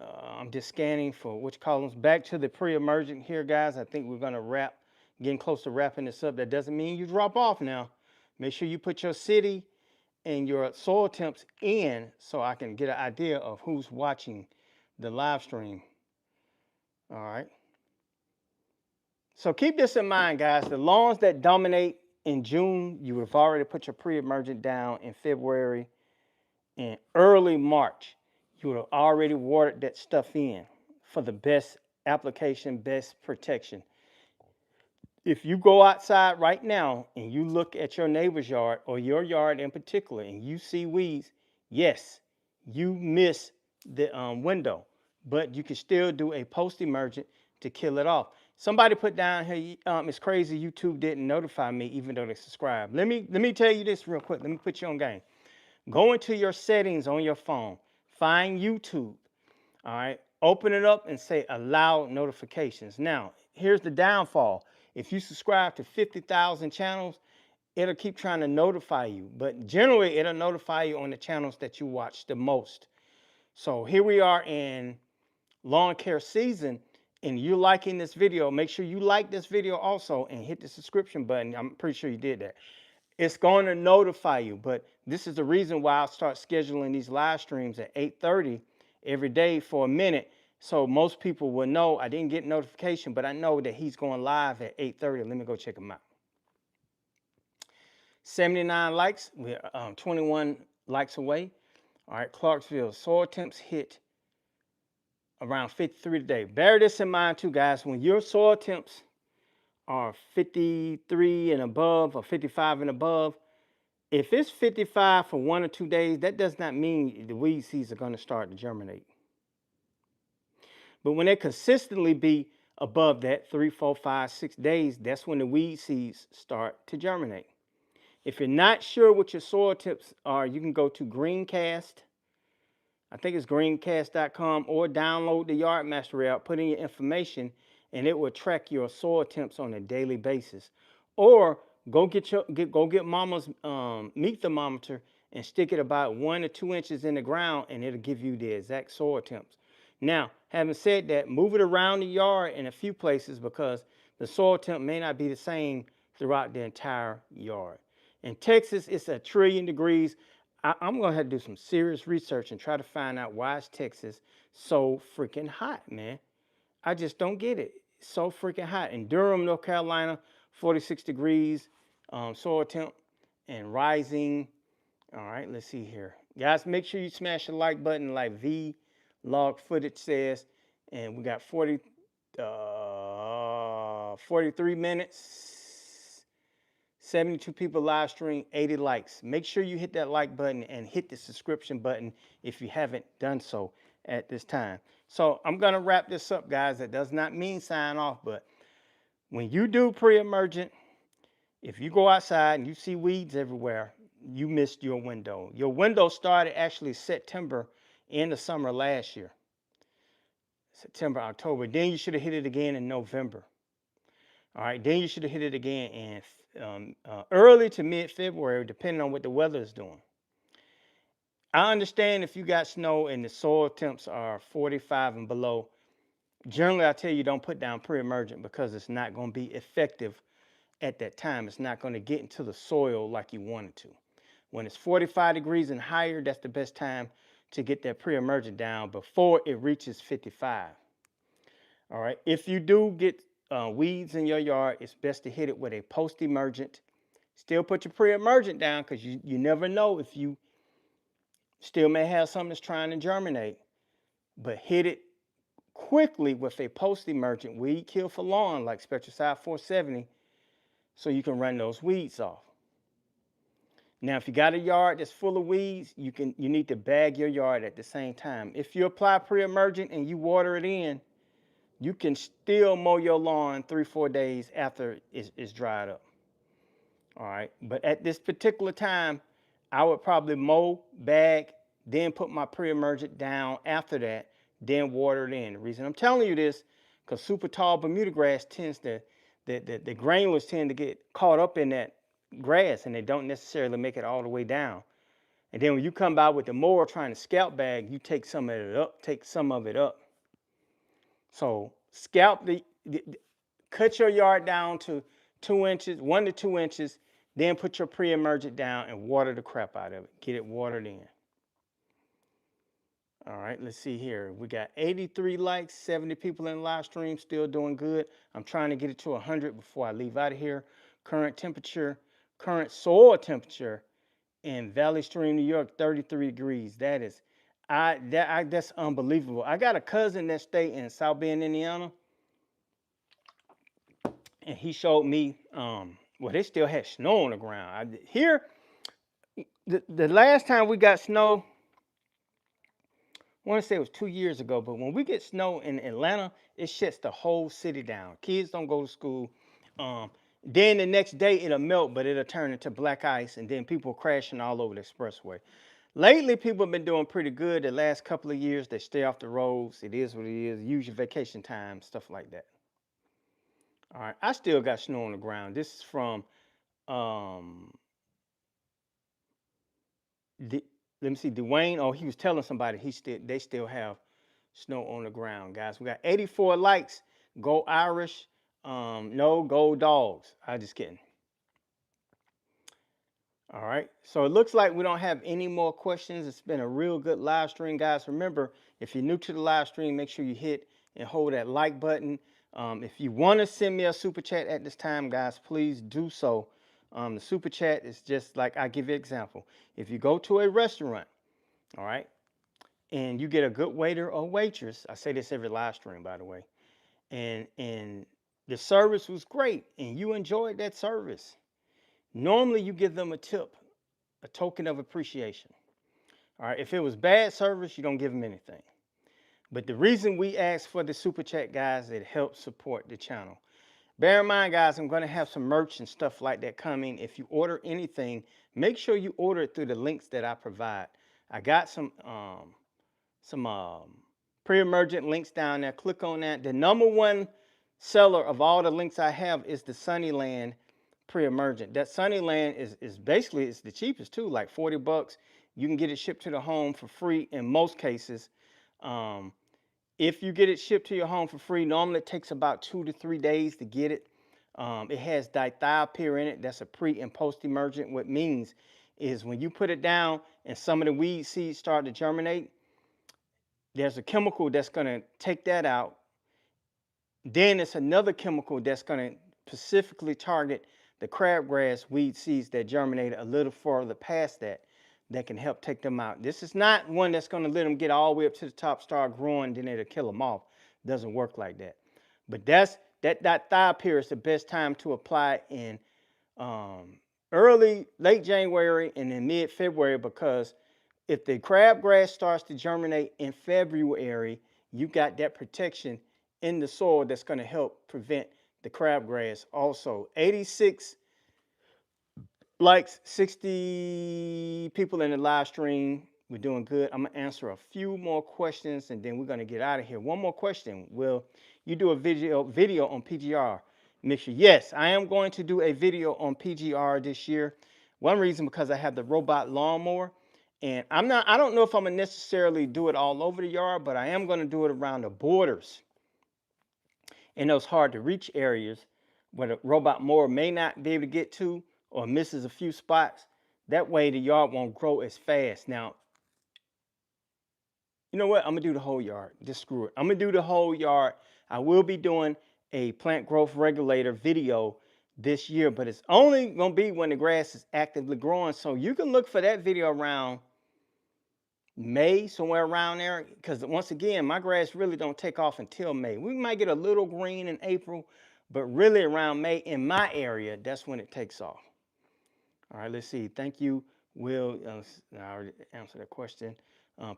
I'm just scanning for which columns. Back to the pre-emergent here, guys. I think we're going to wrap, getting close to wrapping this up. That doesn't mean you drop off now. Make sure you put your city and your soil temps in so I can get an idea of who's watching the live stream. All right. So keep this in mind, guys. The lawns that dominate in June, you would have already put your pre-emergent down in February. In early March, you would have already watered that stuff in for the best application, best protection. If you go outside right now and you look at your neighbor's yard or your yard in particular and you see weeds, yes, you miss the window, but you can still do a post-emergent to kill it off. Somebody put down here, it's crazy YouTube didn't notify me even though they subscribed. Let me tell you this real quick. Let me put you on game. Go into your settings on your phone, find YouTube, all right? Open it up and say allow notifications. Now, here's the downfall. If you subscribe to 50,000 channels, it'll keep trying to notify you, but generally it'll notify you on the channels that you watch the most. So here we are in lawn care season, and you're liking this video. Make sure you like this video also and hit the subscription button. I'm pretty sure you did that. It's going to notify you, but this is the reason why I'll start scheduling these live streams at 8:30 every day for a minute. So most people will know. I didn't get notification, but I know that he's going live at 8:30. Let me go check him out. 79 likes. We're 21 likes away. All right, Clarksville soil temps hit around 53 today. Bear this in mind too, guys. When your soil temps are 53 and above or 55 and above, if it's 55 for 1 or 2 days, that does not mean the weed seeds are going to start to germinate. But when they consistently be above that 3, 4, 5, 6 days, that's when the weed seeds start to germinate. If you're not sure what your soil tips are, you can go to Greencast. I think it's greencast.com, or download the Yardmaster app, put in your information, and it will track your soil temps on a daily basis. Or go get mama's meat thermometer and stick it about 1 or 2 inches in the ground, and it'll give you the exact soil temps. Now, having said that, move it around the yard in a few places because the soil temp may not be the same throughout the entire yard. In Texas, it's 1 trillion degrees. I'm going to have to do some serious research and try to find out why is Texas so freaking hot, man. I just don't get it. It's so freaking hot. In Durham, North Carolina, 46 degrees, soil temp and rising. All right, let's see here. Guys, make sure you smash the like button like V Log Footage says. And we got 43 minutes. 72 people live stream, 80 likes. Make sure you hit that like button and hit the subscription button if you haven't done so at this time. So I'm going to wrap this up, guys. That does not mean sign off, but when you do pre-emergent, if you go outside and you see weeds everywhere, you missed your window. Your window started actually September, in the summer last year. September, October. Then you should have hit it again in November. All right, then you should have hit it again in early to mid-February, depending on what the weather is doing. I understand if you got snow and the soil temps are 45 and below, generally I tell you don't put down pre-emergent because it's not going to be effective at that time. It's not going to get into the soil like you want it to. When it's 45 degrees and higher, that's the best time to get that pre-emergent down before it reaches 55. All right, if you do get weeds in your yard, it's best to hit it with a post-emergent. Still put your pre-emergent down because you never know if you still may have something that's trying to germinate. But hit it quickly with a post-emergent weed kill for lawn like Spectracide 470 so you can run those weeds off. Now, if you got a yard that's full of weeds, you need to bag your yard at the same time. If you apply pre-emergent and you water it in, you can still mow your lawn 3-4 days after it's dried up. All right, but at this particular time, I would probably mow, bag, then put my pre-emergent down after that, then water it in. The reason I'm telling you this, because super tall Bermuda grass tends to, the granulars tend to get caught up in that grass and they don't necessarily make it all the way down. And then when you come by with the mower trying to scalp bag, you take some of it up. So scalp cut your yard down to 2 inches, 1 to 2 inches, then put your pre-emergent down and water the crap out of it. Get it watered in. All right, let's see here. We got 83 likes, 70 people in the live stream, still doing good. I'm trying to get it to 100 before I leave out of here. Current temperature, current soil temperature in Valley Stream, New York, 33 degrees. That's unbelievable. I got a cousin that stay in South Bend, Indiana, and he showed me, well, they still had snow on the ground. Here, the last time we got snow, I want to say it was 2 years ago, but when we get snow in Atlanta, it shuts the whole city down. Kids don't go to school. Then the next day it'll melt, but it'll turn into black ice, and then people crashing all over the expressway. Lately, people have been doing pretty good. The last couple of years, they stay off the roads. It is what it is. Use your vacation time, stuff like that. All right, I still got snow on the ground. This is from, let me see, Dwayne. Oh, he was telling somebody they still have snow on the ground, guys. We got 84 likes. Go Irish. No, go Dogs. I'm just kidding. All right, so it looks like we don't have any more questions. It's been a real good live stream, guys. Remember, if you're new to the live stream, make sure you hit and hold that like button. If you want to send me a super chat at this time, guys, please do so. The super chat is just like, I give you an example. If you go to a restaurant, all right, and you get a good waiter or waitress, I say this every live stream, by the way, and the service was great and you enjoyed that service, normally you give them a tip, a token of appreciation. All right, if it was bad service, you don't give them anything. But the reason we ask for the super chat, guys, it helps support the channel. Bear in mind, guys, I'm going to have some merch and stuff like that coming. If you order anything, make sure you order it through the links that I provide. I got some pre-emergent links down there. Click on that. The #1 seller of all the links I have is the Sunnyland pre-emergent. That Sunnyland is basically, it's the cheapest too, like 40 bucks. You can get it shipped to the home for free in most cases. If you get it shipped to your home for free, normally it takes about 2 to 3 days to get it. It has dithiopyr in it. That's a pre and post-emergent. What it means is when you put it down and some of the weed seeds start to germinate, there's a chemical that's going to take that out. Then it's another chemical that's going to specifically target the crabgrass weed seeds that germinate a little further past that can help take them out. This is not one that's going to let them get all the way up to the top, start growing, then it'll kill them off. It doesn't work like that. But that dithiopyr is the best time to apply in late January and in mid-February, because if the crabgrass starts to germinate in February, you got that protection in the soil that's going to help prevent the crabgrass also. 86 likes, 60 people in the live stream. We're doing good. I'm going to answer a few more questions and then we're going to get out of here. One more question. Will you do a video on PGR mixture? Yes, I am going to do a video on PGR this year. One reason, because I have the robot lawnmower, and I don't know if I'm going to necessarily do it all over the yard, but I am going to do it around the borders in those hard to reach areas where the robot mower may not be able to get to or misses a few spots. That way the yard won't grow as fast. Now, you know what? I'm going to do the whole yard. Just screw it. I'm going to do the whole yard. I will be doing a plant growth regulator video this year, but it's only going to be when the grass is actively growing. So you can look for that video around May, somewhere around there, because once again, my grass really don't take off until May. We might get a little green in April, But really around May in my area, that's when it takes off. All right, let's see. Thank you, Will. I already answered that question.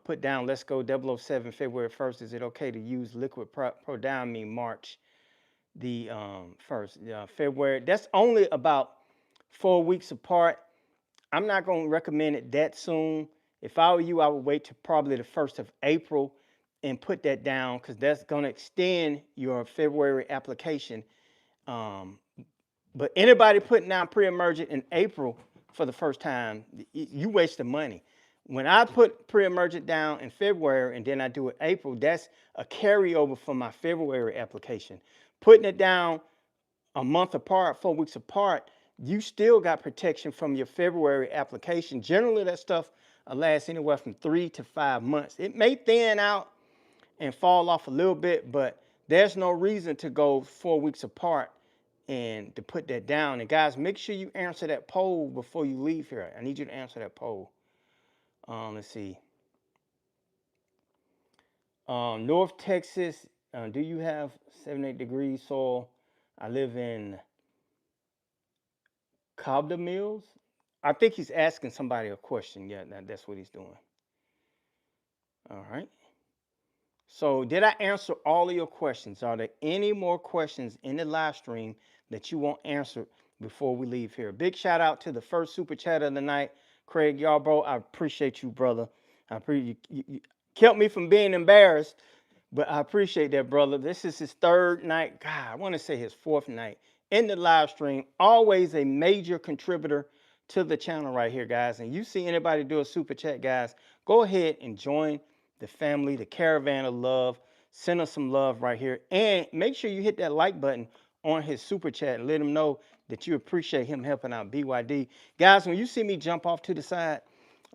Put down, let's go 007 February 1st. Is it okay to use liquid prodamine March the 1st? February, that's only about 4 weeks apart. I'm not going to recommend it that soon. If I were you, I would wait to probably the 1st of April and put that down because that's going to extend your February application. But anybody putting down pre-emergent in April for the first time, you waste the money. When I put pre-emergent down in February and then I do it April, that's a carryover from my February application. Putting it down a month apart, 4 weeks apart, you still got protection from your February application. Generally, that stuff lasts anywhere from 3 to 5 months. It may thin out and fall off a little bit, but there's no reason to go 4 weeks apart and to put that down. And guys, make sure you answer that poll before you leave here. I need you to answer that poll. Let's see. North Texas, do you have 78 degrees soil? I live in Cobda Mills. I think he's asking somebody a question. Yeah, that's what he's doing. All right. So did I answer all of your questions? Are there any more questions in the live stream that you want answered before we leave here? Big shout out to the first super chat of the night, Craig Yarbrough. I appreciate you, brother. I appreciate you kept me from being embarrassed, but I appreciate that, brother. This is his third night. God, I want to say his fourth night in the live stream. Always a major contributor to the channel right here, guys. And you see anybody do a super chat, guys, go ahead and join the family, the caravan of love. Send us some love right here. And make sure you hit that like button on his super chat and let him know that you appreciate him helping out BYD. Guys, when you see me jump off to the side,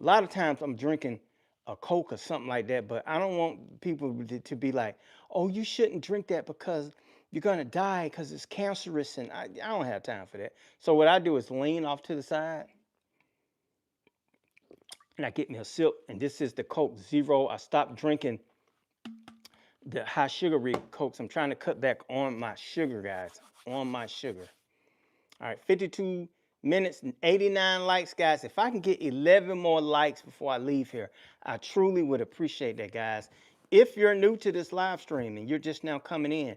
a lot of times I'm drinking a Coke or something like that, but I don't want people to be like, oh, you shouldn't drink that because you're going to die because it's cancerous, and I don't have time for that. So what I do is lean off to the side, and I get me a sip, and this is the Coke Zero. I stopped drinking the high sugar Cokes. I'm trying to cut back on my sugar, guys, on my sugar. All right, 52 minutes and 89 likes, guys. If I can get 11 more likes before I leave here, I truly would appreciate that, guys. If you're new to this live stream and you're just now coming in,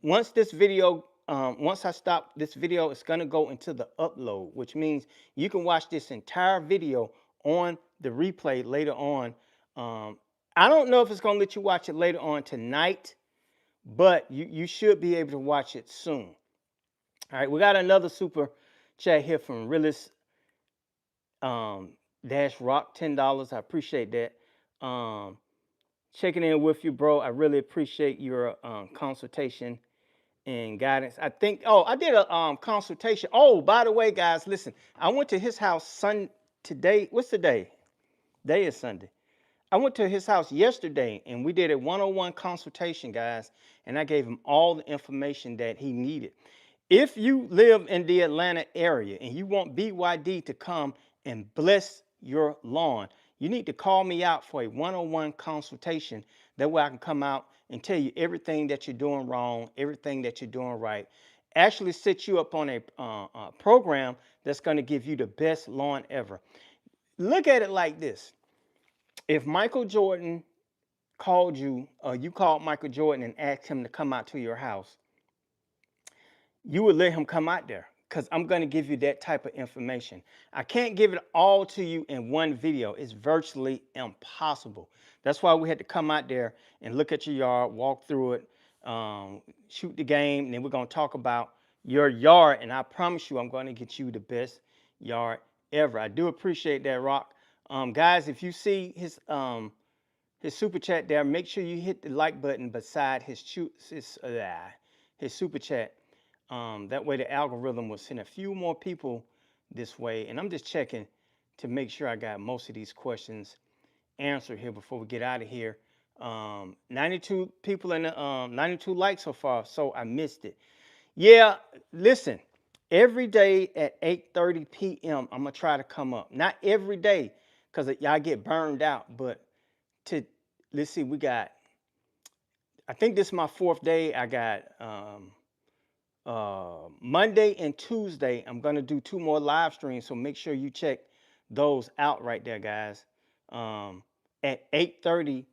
once this video, once I stop this video, it's gonna go into the upload, which means you can watch this entire video on the replay later on. I don't know if it's gonna let you watch it later on tonight, but you should be able to watch it soon. All right, we got another super chat here from Realist Dash Rock, $10. I appreciate that. Checking in with you, bro. I really appreciate your consultation and guidance. I think, oh, I did a consultation. Oh, by the way, guys, listen, I went to his house today. What's the day? Day is Sunday. I went to his house yesterday and we did a one-on-one consultation, guys, and I gave him all the information that he needed. If you live in the Atlanta area and you want BYD to come and bless your lawn, you need to call me out for a one-on-one consultation. That way I can come out and tell you everything that you're doing wrong, everything that you're doing right. Actually set you up on a program that's going to give you the best lawn ever. Look at it like this. If Michael Jordan called you, or you called Michael Jordan and asked him to come out to your house, you would let him come out there because I'm going to give you that type of information. I can't give it all to you in one video. It's virtually impossible. That's why we had to come out there and look at your yard, walk through it, shoot the game, and then we're going to talk about your yard. And I promise you, I'm going to get you the best yard ever. I do appreciate that, Rock. Guys, if you see his super chat there, make sure you hit the like button beside his super chat. That way the algorithm will send a few more people this way. And I'm just checking to make sure I got most of these questions answered here before we get out of here. 92 people in the 92 likes so far, so I missed it. Yeah, listen, every day at 8:30 p.m. I'm gonna try to come up. Not every day, because y'all get burned out, but let's see, I think this is my fourth day. I got Monday and Tuesday, I'm going to do 2 more live streams. So make sure you check those out right there, guys, at 8:30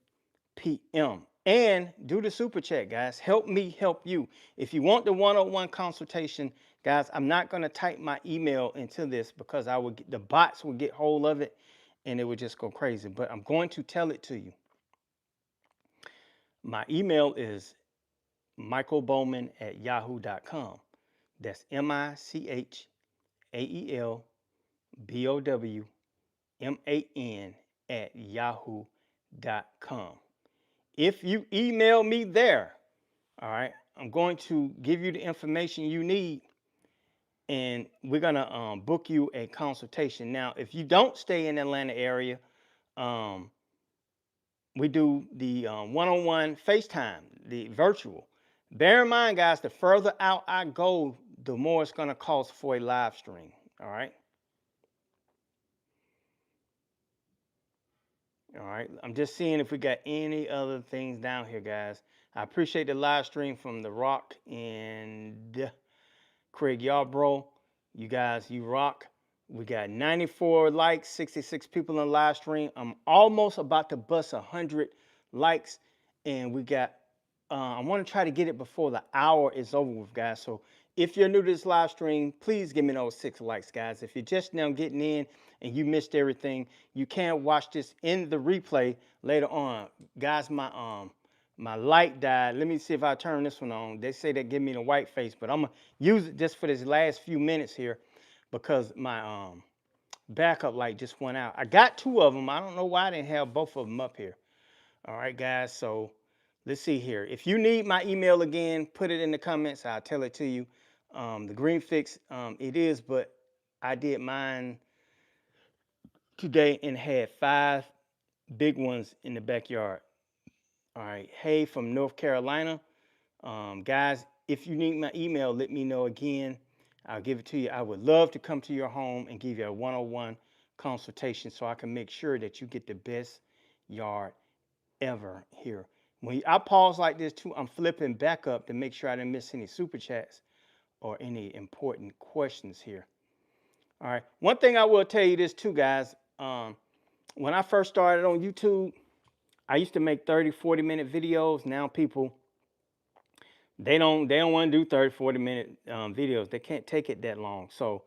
p.m. And do the super chat, guys. Help me help you. If you want the one-on-one consultation, guys, I'm not going to type my email into this because I would get, the bots would get hold of it and it would just go crazy. But I'm going to tell it to you. My email is michaelbowman@yahoo.com. That's michaelbowman@yahoo.com. If you email me there, all right, I'm going to give you the information you need and we're going to book you a consultation. Now, if you don't stay in the Atlanta area, we do the one-on-one FaceTime, the virtual. Bear in mind, guys, the further out I go, the more it's going to cost for a live stream, all right? All right, I'm just seeing if we got any other things down here, guys. I appreciate the live stream from The Rock and Craig Yarbrough. You guys, you rock. We got 94 likes, 66 people in live stream. I'm almost about to bust 100 likes, and we got, I want to try to get it before the hour is over with, guys. So if you're new to this live stream, please give me those 6 likes, guys. If you're just now getting in and you missed everything, you can watch this in the replay later on. Guys, my light died. Let me see if I turn this one on. They say that give me the white face, but I'm gonna use it just for this last few minutes here because my backup light just went out. I got 2 of them. I don't know why I didn't have both of them up here. All right, guys. So let's see here. If you need my email again, put it in the comments. I'll tell it to you. The green fix, it is, but I did mine today and had 5 big ones in the backyard. All right. Hey, from North Carolina. Guys, if you need my email, let me know again. I'll give it to you. I would love to come to your home and give you a one-on-one consultation so I can make sure that you get the best yard ever here. When I pause like this too, I'm flipping back up to make sure I didn't miss any super chats or any important questions here. All right. One thing I will tell you this too, guys. When I first started on YouTube, I used to make 30, 40-minute videos. Now people, they don't want to do 30, 40-minute videos. They can't take it that long. So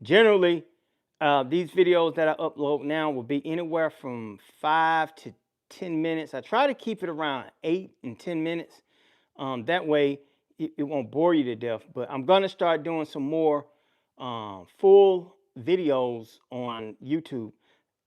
generally, these videos that I upload now will be anywhere from 5 to 10 minutes. I try to keep it around 8 and 10 minutes. That way, it won't bore you to death. But I'm going to start doing some more full videos on YouTube.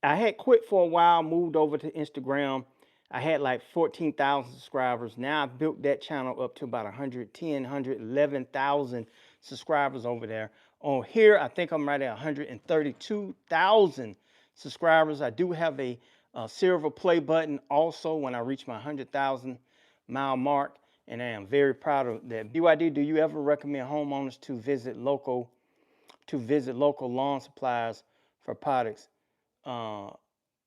I had quit for a while, moved over to Instagram. I had like 14,000 subscribers. Now I've built that channel up to about 110, 111,000 subscribers over there. On here, I think I'm right at 132,000 subscribers. I do have a silver play button also when I reach my 100,000 mile mark, and I am very proud of that. BYD, do you ever recommend homeowners to visit local lawn supplies for products?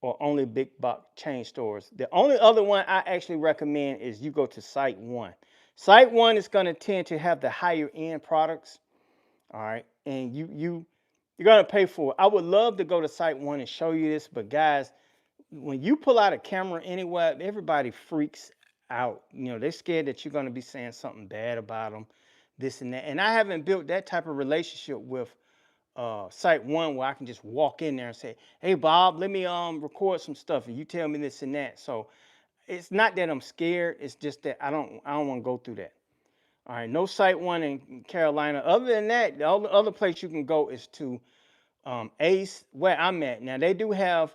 Or only big box chain stores? The only other one I actually recommend is you go to Site One. Site One is going to tend to have the higher end products, all right, and you're going to pay for it. I would love to go to Site One and show you this, but guys, when you pull out a camera anywhere, everybody freaks out. You know, they're scared that you're going to be saying something bad about them, this and that. And I haven't built that type of relationship with Site One where I can just walk in there and say, hey Bob, let me record some stuff and you tell me this and that. So it's not that I'm scared, it's just that I don't want to go through that. All right, no Site One in Carolina. Other than that, the only other place you can go is to Ace, where I'm at. Now they do have,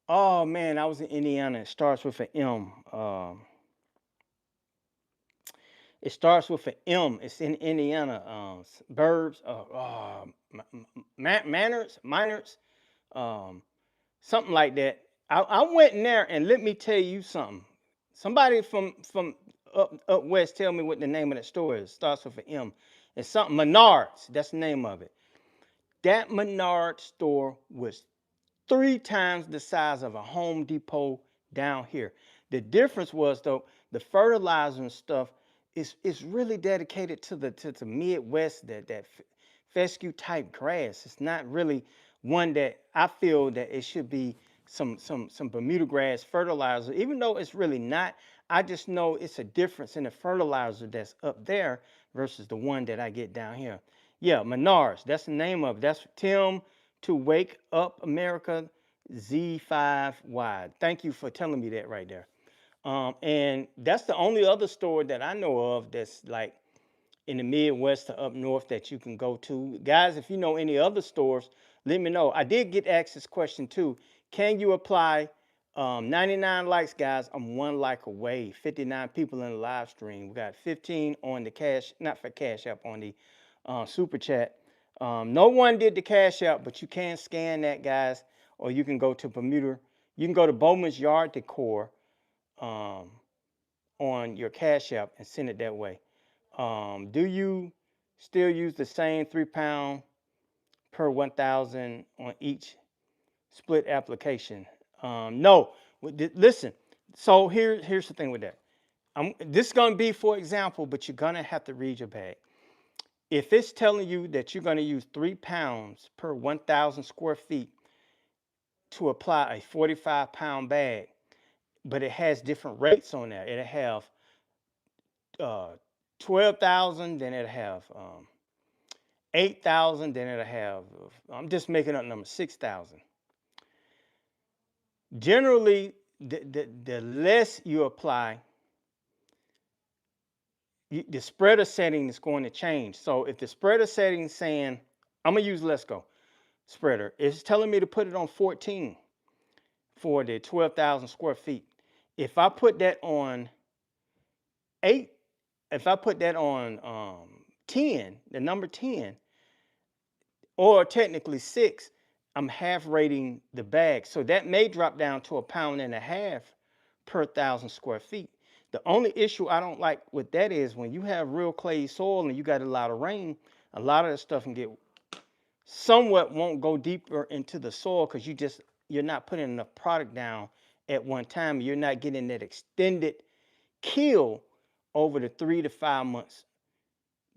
oh man, I was in Indiana. It starts with an M. It starts with an M. It's in Indiana. Burbs, Miners, something like that. I went in there, and let me tell you something. Somebody from up west tell me what the name of that store is. It starts with an M. It's something Menards. That's the name of it. That Menard store was 3 times the size of a Home Depot down here. The difference was though, the fertilizer and stuff, it's really dedicated to the Midwest, that fescue type grass. It's not really one that I feel that it should be some Bermuda grass fertilizer, even though it's really not. I just know it's a difference in the fertilizer that's up there versus the one that I get down here. Yeah, Menards, that's the name of it. That's Tim to Wake Up America Z5Y. Thank you for telling me that right there. And that's the only other store that I know of that's like in the Midwest or up north that you can go to. Guys, if you know any other stores, let me know. I did get asked this question too. Can you apply 99 likes, guys? I'm 1 like away. 59 people in the live stream. We got 15 on the cash, not for Cash App, on the super chat. No one did the Cash App, but you can scan that, guys, or you can go to Bermuda. You can go to Bowman's Yard Decor on your Cash App and send it that way. Do you still use the same 3 pound per 1,000 on each split application? No. Listen. So here's the thing with that. This is gonna be for example, but you're gonna have to read your bag. If it's telling you that you're gonna use 3 pounds per 1,000 square feet to apply a 45-pound bag, but it has different rates on there. It'll have 12,000, then it'll have 8,000, then it'll have, I'm just making up numbers, 6,000. Generally, the less you apply, the spreader setting is going to change. So if the spreader setting is saying, I'm going to use Let's Go spreader, it's telling me to put it on 14 for the 12,000 square feet. If I put that on 8, if I put that on 10, the number 10, or technically 6, I'm half rating the bag. So that may drop down to 1.5 pounds per 1,000 square feet. The only issue I don't like with that is when you have real clay soil and you got a lot of rain, a lot of that stuff can get somewhat, won't go deeper into the soil because you're not putting enough product down at one time. You're not getting that extended kill over the 3 to 5 months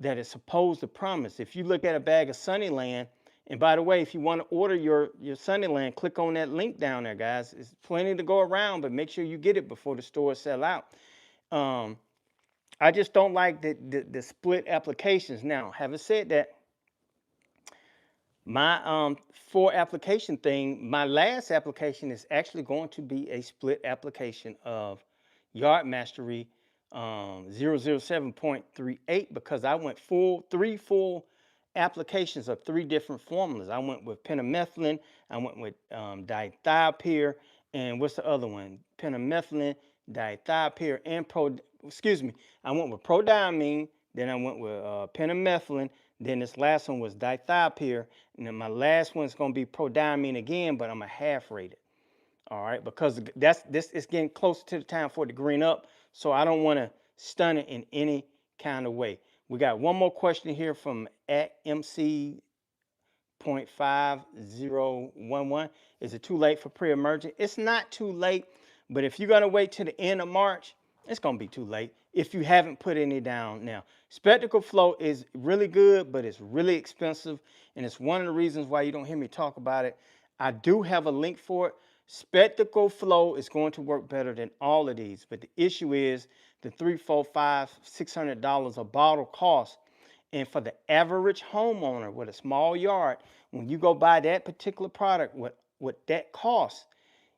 that it's supposed to promise. If you look at a bag of Sunnyland, and by the way, if you want to order your Sunnyland, click on that link down there, guys. It's plenty to go around, but make sure you get it before the stores sell out. I just don't like the split applications. Now, having said that, my 4 application thing, my last application is actually going to be a split application of Yard Mastery 007.38 because I went 3 full applications of 3 different formulas. I went with pendimethalin, I went with dithiopyr, and what's the other one? Pendimethalin, dithiopyr, and I went with prodiamine, then I went with pendimethalin, then this last one was dithiopyr, and then my last one is going to be prodiamine again, but I'm a half rated. All right, because this is getting closer to the time for it to green up, so I don't want to stun it in any kind of way. We got one more question here from @MC.5011. Is it too late for pre-emergent? It's not too late, but if you're gonna wait to the end of March, it's gonna be too late if you haven't put any down now. Spectacle flow is really good, but it's really expensive, and it's one of the reasons why you don't hear me talk about it. I do have a link for it. Spectacle flow is going to work better than all of these, but the issue is the $300, $400, $500, $600 a bottle cost. And for the average homeowner with a small yard, when you go buy that particular product, what that costs,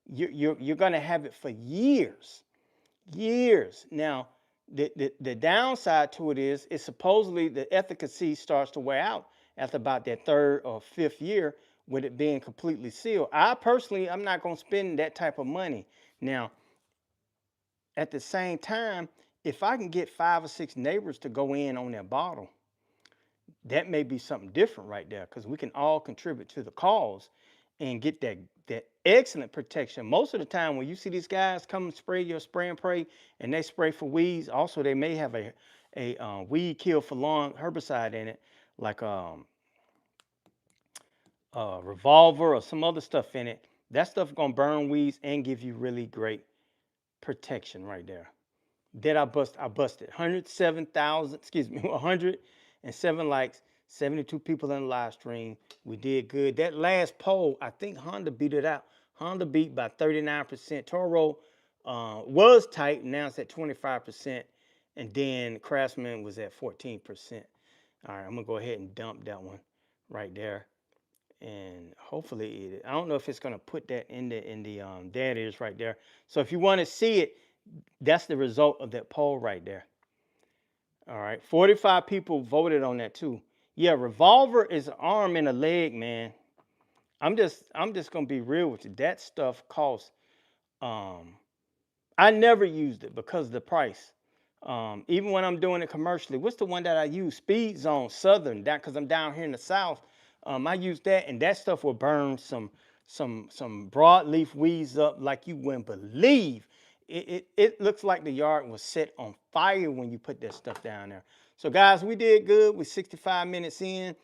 you're going to have it for years. Now, the downside to it is supposedly the efficacy starts to wear out after about that 3rd or 5th year with it being completely sealed. I personally, I'm not going to spend that type of money. Now, at the same time, if I can get 5 or 6 neighbors to go in on their bottle, that may be something different right there because we can all contribute to the cause and get that excellent protection. Most of the time when you see these guys come and spray your spray and pray and they spray for weeds, also they may have a weed kill for lawn herbicide in it, like revolver or some other stuff in it. That stuff gonna burn weeds and give you really great protection right there. that I busted 107,000, excuse me, 107 likes, 72 people in the live stream. We did good. That last poll, I think Honda beat it out. Honda beat by 39%. Toro was tight, now it's at 25%. And then Craftsman was at 14%. All right, I'm gonna go ahead and dump that one right there. And hopefully I don't know if it's gonna put that in the there it is right there. So if you want to see it, that's the result of that poll right there. All right, 45 people voted on that too. Yeah, revolver is an arm and a leg, man. I'm just gonna be real with you. That stuff costs. I never used it because of the price. Even when I'm doing it commercially, what's the one that I use? Speed Zone Southern. That because I'm down here in the South. I use that, and that stuff will burn some broadleaf weeds up like you wouldn't believe. It looks like the yard was set on fire when you put that stuff down there. So guys, we did good. We're 65 minutes in.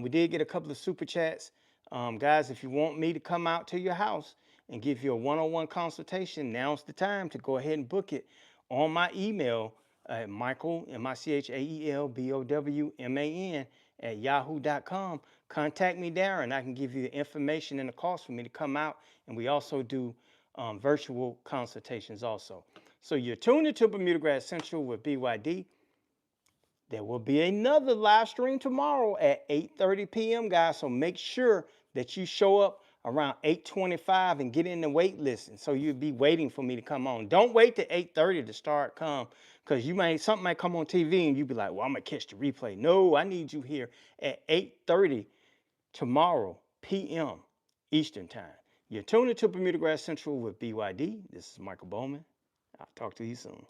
We did get a couple of super chats. Guys, if you want me to come out to your house and give you a one-on-one consultation, now's the time to go ahead and book it on my email at Michael, MICHAELBOWMAN at yahoo.com. Contact me there and I can give you the information and the cost for me to come out. And we also do virtual consultations also. So you're tuned into BermudaGrass Central with BYD. There will be another live stream tomorrow at 8:30 p.m., guys. So make sure that you show up around 8:25 and get in the wait list. And so you'll be waiting for me to come on. Don't wait till 8:30 to start come, because something might come on TV and you'll be like, well, I'm gonna catch the replay. No, I need you here at 8:30 tomorrow p.m. Eastern time. You're tuned into BermudaGrass Central with BYD. This is Michael Bowman. I'll talk to you soon.